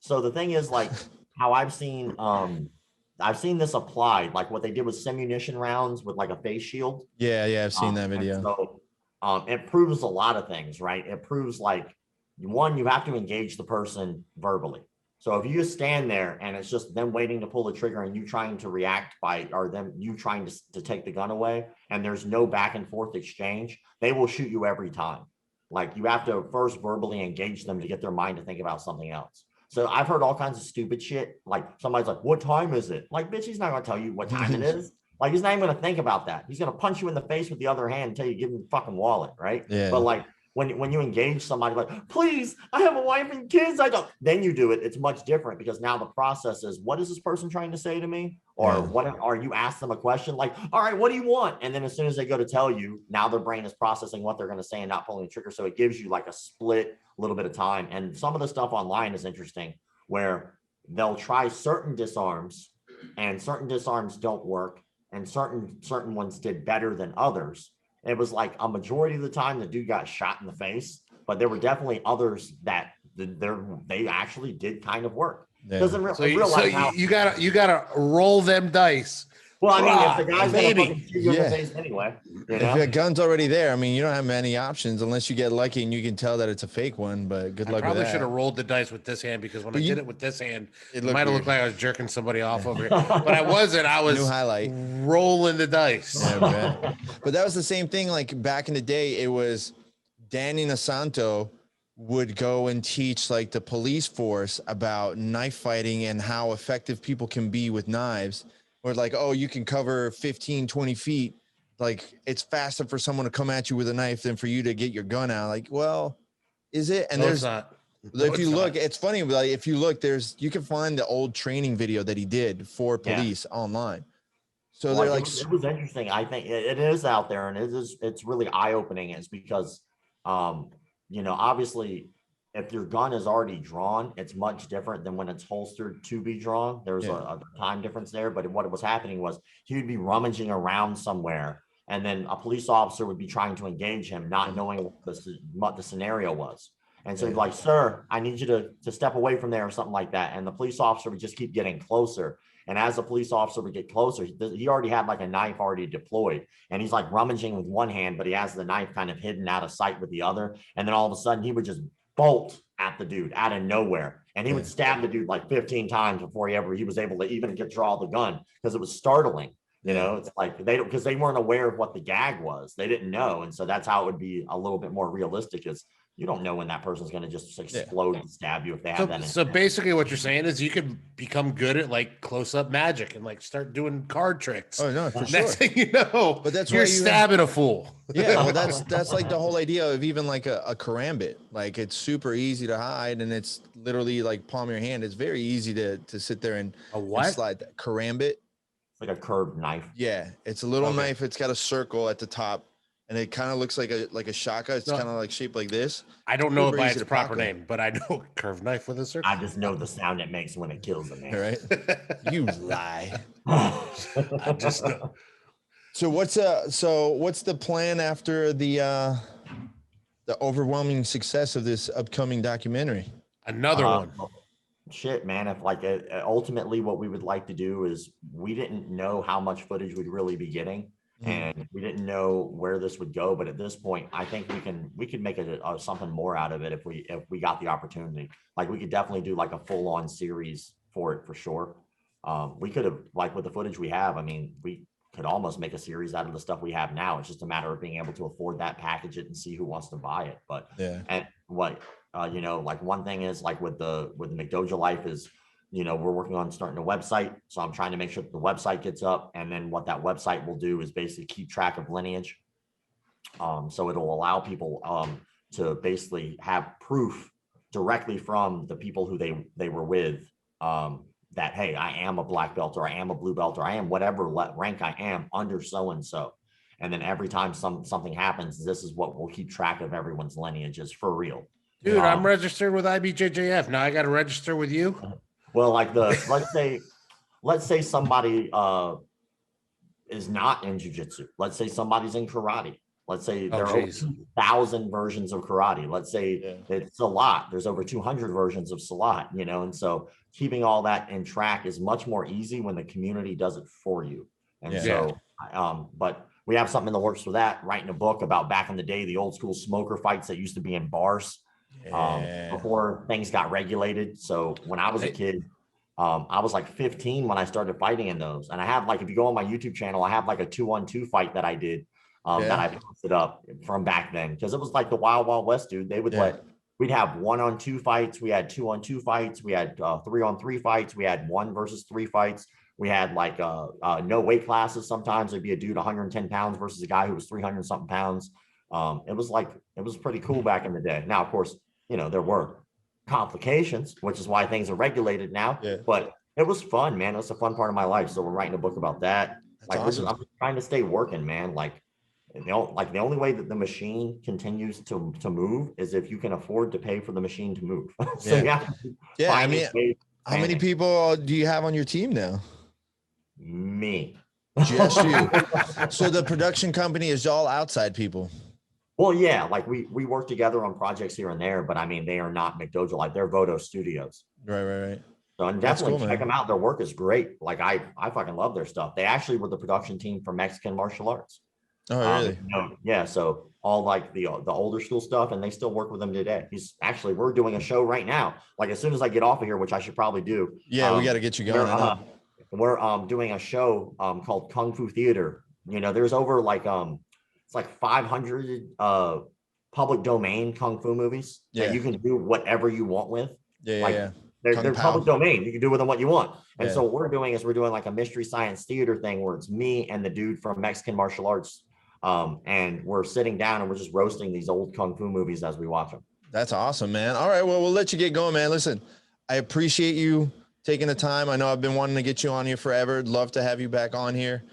so the thing is like how I've seen this applied, like what they did with simunition rounds with like a face shield. Yeah, I've seen that video. So it proves a lot of things, right? It proves like, one, you have to engage the person verbally. So if you just stand there and it's just them waiting to pull the trigger and you trying to react or them you trying to take the gun away, and there's no back and forth exchange, they will shoot you every time. Like you have to first verbally engage them to get their mind to think about something else. So I've heard all kinds of stupid shit. Like somebody's like, what time is it? Like, bitch, he's not going to tell you what time it is. Like, he's not even going to think about that. He's going to punch you in the face with the other hand until you give him the fucking wallet, right? Yeah. But like, when you engage somebody like, please, I have a wife and kids, then you do it. It's much different because now the process is, what is this person trying to say to me? Or you ask them a question like, all right, what do you want? And then as soon as they go to tell you, now their brain is processing what they're going to say and not pulling the trigger. So it gives you like a split little bit of time. And some of the stuff online is interesting where they'll try certain disarms and certain disarms don't work. And certain ones did better than others. It was like a majority of the time the dude got shot in the face, but there were definitely others that they actually did kind of work. Yeah. You gotta roll them dice. Well, I mean, if the guy's gonna fucking shoot you in the face anyway, you know? If your gun's already there, I mean, you don't have many options unless you get lucky and you can tell that it's a fake one. But good luck with that. I probably should have rolled the dice with this hand because when I did it with this hand, it might have looked like I was jerking somebody off over here, but I wasn't. I was rolling the dice. Yeah, but that was the same thing. Like back in the day, it was Danny Nasanto would go and teach like the police force about knife fighting and how effective people can be with knives. Or like, oh, you can cover 15, 20 feet. Like, it's faster for someone to come at you with a knife than for you to get your gun out. Like, well, is it? And there's not. If you look, it's funny. Like, if you look, you can find the old training video that he did for police online. So they're like, it was interesting. I think it is out there, and it's really eye opening. It's because, obviously, if your gun is already drawn, it's much different than when it's holstered to be drawn. There's a time difference there. But what was happening was he would be rummaging around somewhere, and then a police officer would be trying to engage him, not knowing what the scenario was. And so he'd be like, sir, I need you to step away from there or something like that. And the police officer would just keep getting closer. And as the police officer would get closer, he already had like a knife already deployed. And he's like rummaging with one hand, but he has the knife kind of hidden out of sight with the other. And then all of a sudden he would just bolt at the dude out of nowhere, and he would stab the dude like 15 times before he was able to even draw the gun, because it was startling. It's like because they weren't aware of what the gag was. They didn't know, and so that's how it would be a little bit more realistic. Is you don't know when that person's going to just explode and stab you if they have that. So basically, what you're saying is you could become good at like close-up magic and like start doing card tricks. Oh no, for sure. Next thing you know, but that's you're stabbing a fool. Yeah, well, that's like the whole idea of even like a karambit. Like it's super easy to hide, and it's literally like palm of your hand. It's very easy to sit there and slide that karambit. Like a curved knife. Yeah, it's a little knife. It's got a circle at the top, and it kind of looks like a shaka. It's No. kind of like shaped like this. I don't know it Super by easy its to proper paco. name, but I know curved knife with a circle. I just know the sound it makes when it kills a man. All right, you lie. I just know. So what's the plan after the overwhelming success of this upcoming documentary? Another one. Shit, man. If like ultimately what we would like to do is, we didn't know how much footage we'd really be getting, and we didn't know where this would go. But at this point, I think we can make something more out of it if we got the opportunity. Like, we could definitely do like a full on series for it for sure. We could have, like, with the footage we have, I mean, we could almost make a series out of the stuff we have now. It's just a matter of being able to afford that, package it, and see who wants to buy it. But Yeah. and what like one thing is, like with the McDojo Life is, we're working on starting a website. So I'm trying to make sure that the website gets up, and then what that website will do is basically keep track of lineage. So it'll allow people to basically have proof directly from the people who they were with, that, hey, I am a black belt, or I am a blue belt, or I am whatever rank I am under so-and-so. And then every time something happens, this is what will keep track of everyone's lineages for real. Dude, I'm registered with IBJJF. Now I got to register with you. Well, like let's say somebody is not in jiu-jitsu. Let's say somebody's in karate. Let's say there are over 2,000 versions of karate. Let's say it's a lot. There's over 200 versions of Salat, and so keeping all that in track is much more easy when the community does it for you. And so, but we have something in the works for that, writing a book about back in the day, the old school smoker fights that used to be in bars before things got regulated. So when I was a kid, I was like 15 when I started fighting in those. And I have, like, if you go on my YouTube channel, I have like a 2-on-2 fight that I did that I posted up from back then, because it was like the Wild Wild West, dude. They would we'd have 1-on-2 fights. We had 2-on-2 fights. We had 3-on-3 fights. We had 1 versus 3 fights. We had like no weight classes. Sometimes it'd be a dude 110 pounds versus a guy who was 300 something pounds. It was pretty cool back in the day. Now, of course, there were complications, which is why things are regulated now. But it was fun, man. It was a fun part of my life. So we're writing a book about that. Like, awesome. I'm trying to stay working, man. Like the only way that the machine continues to move is if you can afford to pay for the machine to move. So I mean, how many people do you have on your team now? Me. Just you. So the production company is all outside people. Well, yeah, like we work together on projects here and there, but I mean, they are not McDojo Life. They're Vodo Studios. Right. So, and definitely check them out. Their work is great. Like I fucking love their stuff. They actually were the production team for Mexican martial arts. Oh, really? Yeah. So all like the older school stuff, and they still work with them today. We're doing a show right now. Like as soon as I get off of here, which I should probably do. Yeah, we got to get you going. We're doing a show called Kung Fu Theater. There's over like it's like 500 public domain kung fu movies that you can do whatever you want with. They're public domain. You can do with them what you want. And so what we're doing is we're doing like a mystery science theater thing where it's me and the dude from Mexican martial arts. And we're sitting down and we're just roasting these old kung fu movies as we watch them. That's awesome, man. All right. Well, we'll let you get going, man. Listen, I appreciate you taking the time. I know I've been wanting to get you on here forever. I'd love to have you back on here.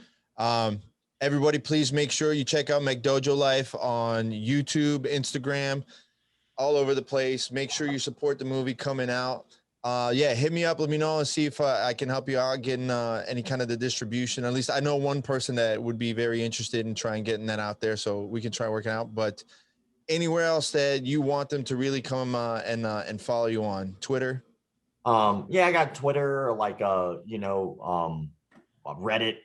Everybody, please make sure you check out McDojo Life on YouTube, Instagram, all over the place. Make sure you support the movie coming out. Hit me up. Let me know and see if I can help you out getting any kind of the distribution. At least I know one person that would be very interested in trying getting that out there, so we can try working out. But anywhere else that you want them to really come and follow you on Twitter? I got Twitter, like Reddit.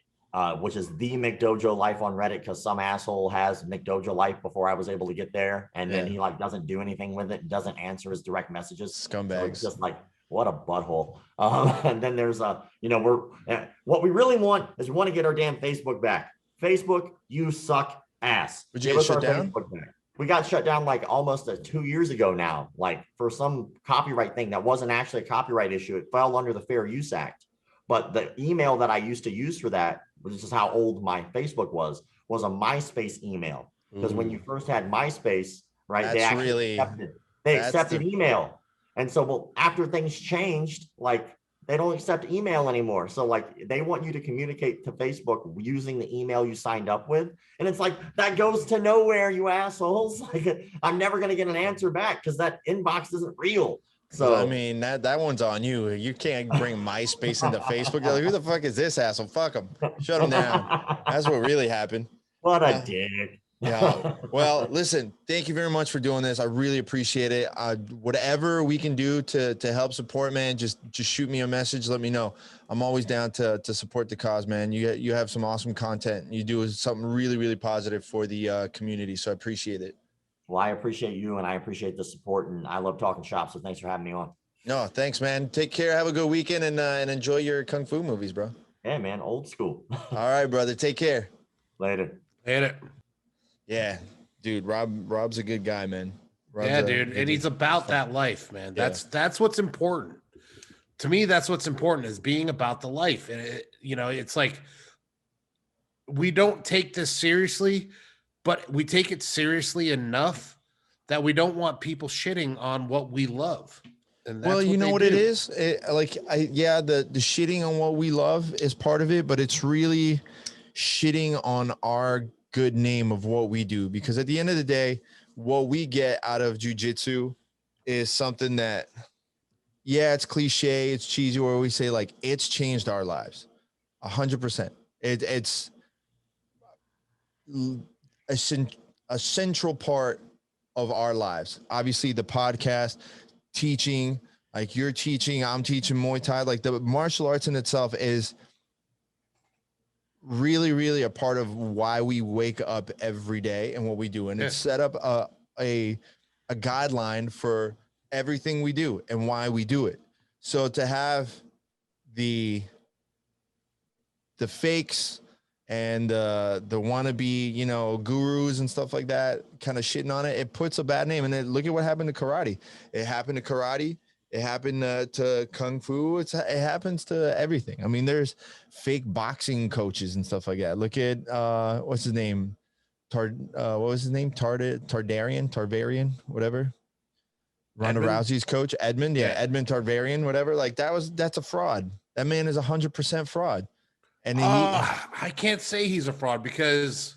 Which is the McDojo Life on Reddit, because some asshole has McDojo Life before I was able to get there, and then he like doesn't do anything with it, doesn't answer his direct messages. Scumbags. So it's just like, what a butthole. And then there's what we really want is we want to get our damn Facebook back. Facebook, you suck ass. Would you get shut down? We got shut down like almost 2 years ago now, like for some copyright thing that wasn't actually a copyright issue. It fell under the Fair Use Act. But the email that I used to use for that, which is how old my Facebook was a MySpace email. Because when you first had MySpace, right, they accepted email. And so, after things changed, like they don't accept email anymore. So like they want you to communicate to Facebook using the email you signed up with. And it's like, that goes to nowhere, you assholes. Like I'm never going to get an answer back because that inbox isn't real. So I mean, that one's on you. You can't bring MySpace into Facebook. You're like, who the fuck is this asshole? Fuck him. Shut him down. That's what really happened. What a dick. Yeah. Well, listen, thank you very much for doing this. I really appreciate it. Whatever we can do to help support, man, just shoot me a message. Let me know. I'm always down to support the cause, man. You have some awesome content. You do something really, really positive for the community. So I appreciate it. Well, I appreciate you and I appreciate the support, and I love talking shop. So thanks for having me on. No, thanks, man. Take care. Have a good weekend and enjoy your Kung Fu movies, bro. Yeah, man. Old school. All right, brother. Take care. Later. Later. Yeah, dude. Rob's a good guy, man. Yeah, dude. And he's about that life, man. That's what's important. To me, that's what's important, is being about the life. And it's like, we don't take this seriously, but we take it seriously enough that we don't want people shitting on what we love. And that's you know what it is? The shitting on what we love is part of it, but it's really shitting on our good name of what we do. Because at the end of the day, what we get out of jiu-jitsu is something that, it's cliche, it's cheesy, where we say like, it's changed our lives 100%. It's a central part of our lives. Obviously the podcast, teaching, like you're teaching, I'm teaching Muay Thai, like the martial arts in itself is really, really a part of why we wake up every day and what we do. And it's set up a guideline for everything we do and why we do it. So to have the fakes and the wannabe, gurus and stuff like that, kind of shitting on it, it puts a bad name. And then look at what happened to karate. It happened to karate. It happened to Kung Fu. It happens to everything. I mean, there's fake boxing coaches and stuff like that. Look at, what's his name? What was his name? Tarvarian, whatever. Ronda Rousey's coach, Edmund. Yeah, Edmund Tarvarian, whatever. Like that's a fraud. That man is 100% fraud. And I can't say he's a fraud, because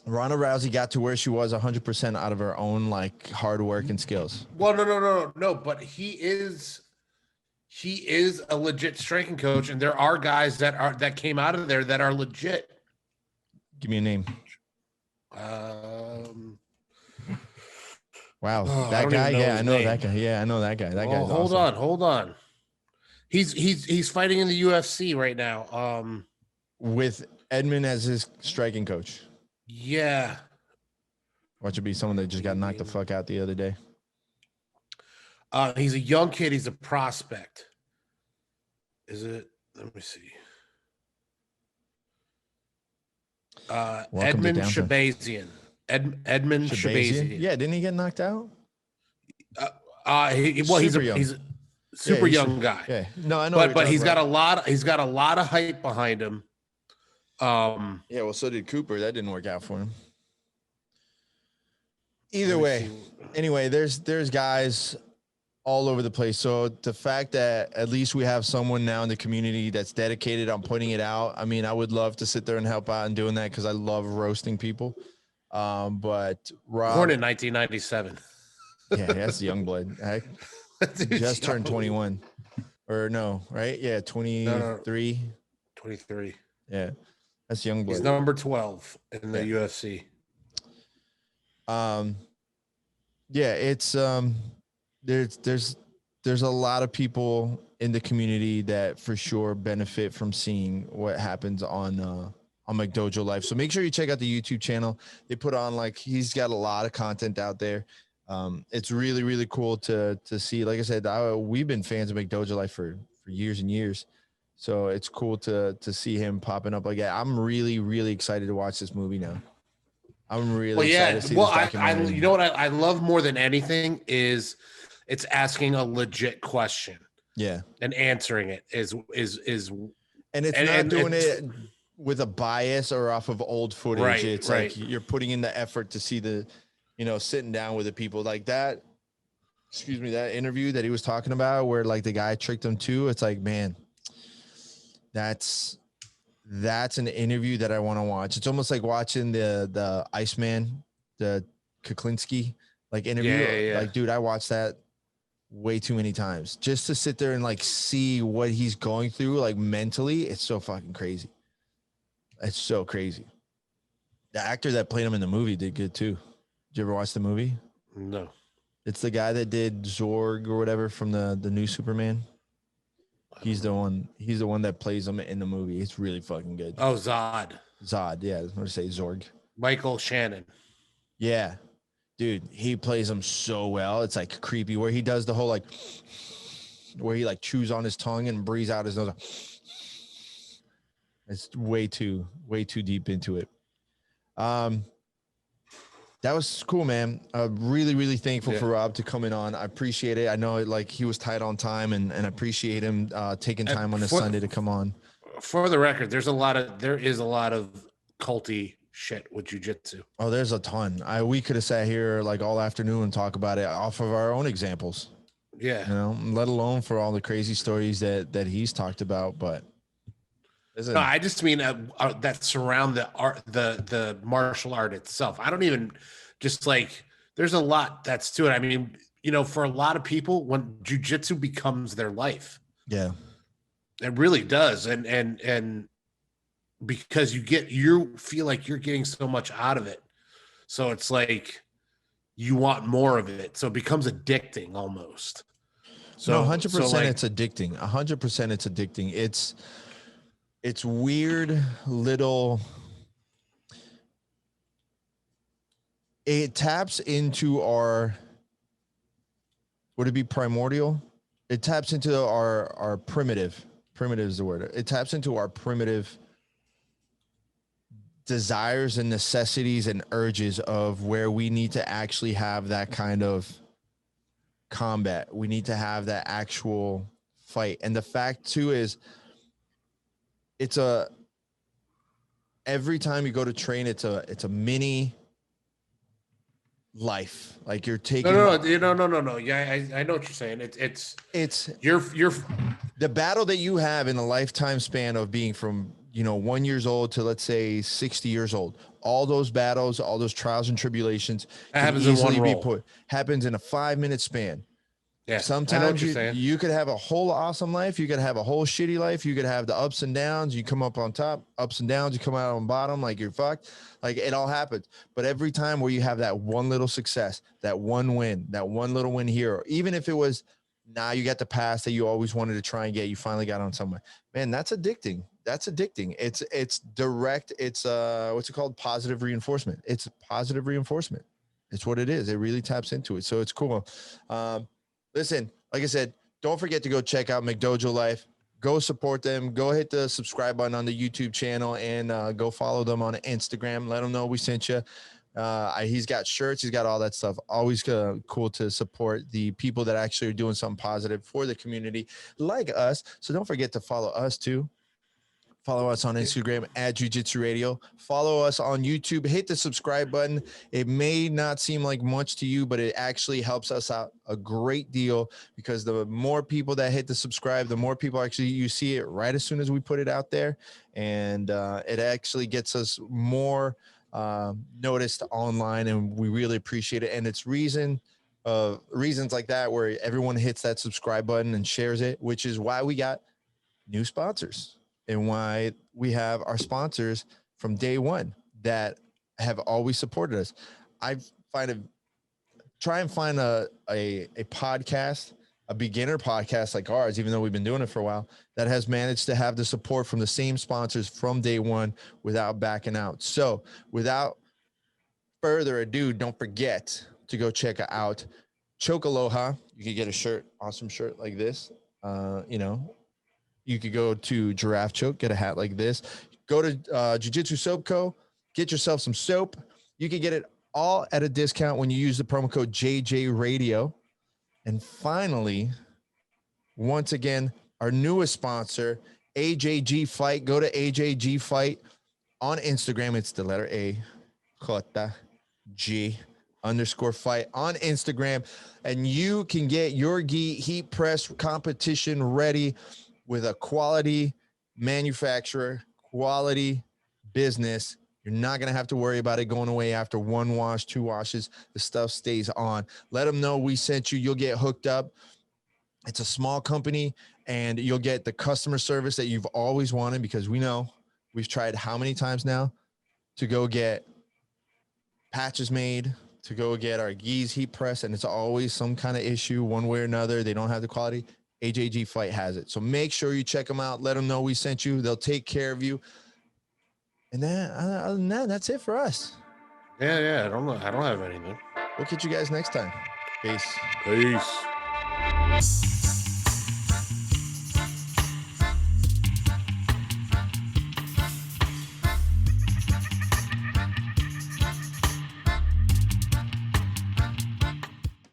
Ronda Rousey got to where she was 100% out of her own like hard work and skills. Well, no. But he is a legit striking coach, and there are guys that came out of there that are legit. Give me a name. Wow, that guy. Yeah, I know that guy. Yeah, I know that guy. That guy. Hold on. He's fighting in the UFC right now. With Edmund as his striking coach. Yeah. Watch it be someone that just got knocked the fuck out the other day. He's a young kid. He's a prospect. Is it? Let me see. Edmund 𝗶𝗧𝘂𝘆𝘀. Edmund 𝗶𝗧𝘂𝘆𝘂𝘍. Yeah, didn't he get knocked out? He's a super young guy. Yeah. No, I know. But he's got a lot of hype behind him. Well, so did Cooper. That didn't work out for him. Either way, anyway, there's guys all over the place. So the fact that at least we have someone now in the community that's dedicated on putting it out. I mean, I would love to sit there and help out and doing that because I love roasting people. But Rob, born in 1997. Yeah, that's young blood. Just turned 21. Or no, right? Yeah, 23. 23. Yeah. That's young blood. He's number 12 in the UFC. It's there's a lot of people in the community that for sure benefit from seeing what happens on McDojo Life. So make sure you check out the YouTube channel. They put on he's got a lot of content out there. It's really, really cool to see. Like I said, we've been fans of McDojo Life for years and years. So it's cool to see him popping up like that. I'm really, really excited to watch this movie now. I'm really excited to see this documentary. You know what I love more than anything is it's asking a legit question. Yeah. And answering it is and it's not doing it with a bias or off of old footage. Right, it's like you're putting in the effort to see the, sitting down with the people like that. excuse me, that interview that he was talking about where like the guy tricked him too. It's like, man, that's an interview that I want to watch. It's almost like watching the Iceman, the 𝗶𝗧𝘂𝘁𝗶𝗳𝘆 like interview. Yeah. Like, dude, I watched that way too many times just to sit there and like see what he's going through, like mentally. It's so fucking crazy. It's so crazy. The actor that played him in the movie did good too. Did you ever watch the movie? No. It's the guy that did Zorg or whatever from the new Superman. He's the one that plays him in the movie. It's really fucking good. Oh, Zod. Yeah, I was gonna say Zorg. Michael Shannon. Yeah. Dude, he plays him so well. It's like creepy where he does the whole like where he like chews on his tongue and breathes out his nose. It's way too deep into it. That was cool, man. Really, really thankful for Rob to coming on. I appreciate it. I know like he was tight on time and I appreciate him taking time on a Sunday to come on. For the record, there is a lot of culty shit with jiu-jitsu. Oh, there's a ton. We could have sat here like all afternoon and talk about it off of our own examples. Yeah. You know, let alone for all the crazy stories that he's talked about. But no, I just mean that surround the art, the martial art itself. I don't even just like, there's a lot that's to it. I mean, you know, for a lot of people, when jiu-jitsu becomes their life, yeah, it really does. And because you feel like you're getting so much out of it. So it's like, you want more of it. So it becomes addicting almost. So no, 100% so like, it's addicting. 100% it's addicting. It's weird little, it taps into our, would it be primordial? It taps into our primitive is the word. It taps into our primitive desires and necessities and urges of where we need to actually have that kind of combat. We need to have that actual fight. And the fact too is, every time you go to train, it's a mini life. Like you're taking no. Yeah, I know what you're saying. It's you're the battle that you have in a lifetime span of being from 1 year old to let's say 60 years old. All those battles, all those trials and tribulations happens in one roll. Happens in a 5-minute span. Yeah, sometimes you could have a whole awesome life. You could have a whole shitty life. You could have the ups and downs. You come up on top, ups and downs. You come out on bottom, like you're fucked. Like it all happens. But every time where you have that one little success, that one win, that one little win here, or even if it was now you got the pass that you always wanted to try and get, you finally got on somewhere. Man, that's addicting. That's addicting. It's direct. It's what's it called? Positive reinforcement. It's positive reinforcement. It's what it is. It really taps into it. So it's cool. Listen, like I said, don't forget to go check out McDojo Life. Go support them. Go hit the subscribe button on the YouTube channel and go follow them on Instagram. Let them know we sent you. He's got shirts. He's got all that stuff. Always cool to support the people that actually are doing something positive for the community like us. So don't forget to follow us too. Follow us on Instagram at Jiu-Jitsu Radio. Follow us on YouTube. Hit the subscribe button. It may not seem like much to you, but it actually helps us out a great deal because the more people that hit the subscribe, the more people actually you see it right as soon as we put it out there. And it actually gets us more noticed online, and we really appreciate it. And it's reasons like that where everyone hits that subscribe button and shares it, which is why we got new sponsors. And why we have our sponsors from day one that have always supported us. Try and find a podcast, a beginner podcast like ours, even though we've been doing it for a while, that has managed to have the support from the same sponsors from day one without backing out. So without further ado, don't forget to go check out 𝗶𝗂𝘂𝘆𝘆. You can get a shirt, awesome shirt like this. You could go to Giraffe Choke, get a hat like this. Go to Jiu-Jitsu Soap Co. Get yourself some soap. You can get it all at a discount when you use the promo code JJ Radio. And finally, once again, our newest sponsor, AJG Fight. Go to AJG Fight on Instagram. It's the letter A, 𝗶𝗧𝘂𝘶𝘶. AMZN_fight on Instagram, and you can get your gi heat press competition ready with a quality manufacturer, quality business. You're not going to have to worry about it going away after 1 wash, 2 washes. The stuff stays on. Let them know we sent you. You'll get hooked up. It's a small company, and you'll get the customer service that you've always wanted, because we know we've tried how many times now to go get patches made, to go get our gis heat press, and it's always some kind of issue one way or another. They don't have the quality. AJG Fight has it. So make sure you check them out. Let them know we sent you. They'll take care of you. And then other than that, that's it for us. Yeah. I don't know. I don't have anything. We'll catch you guys next time. Peace. Peace.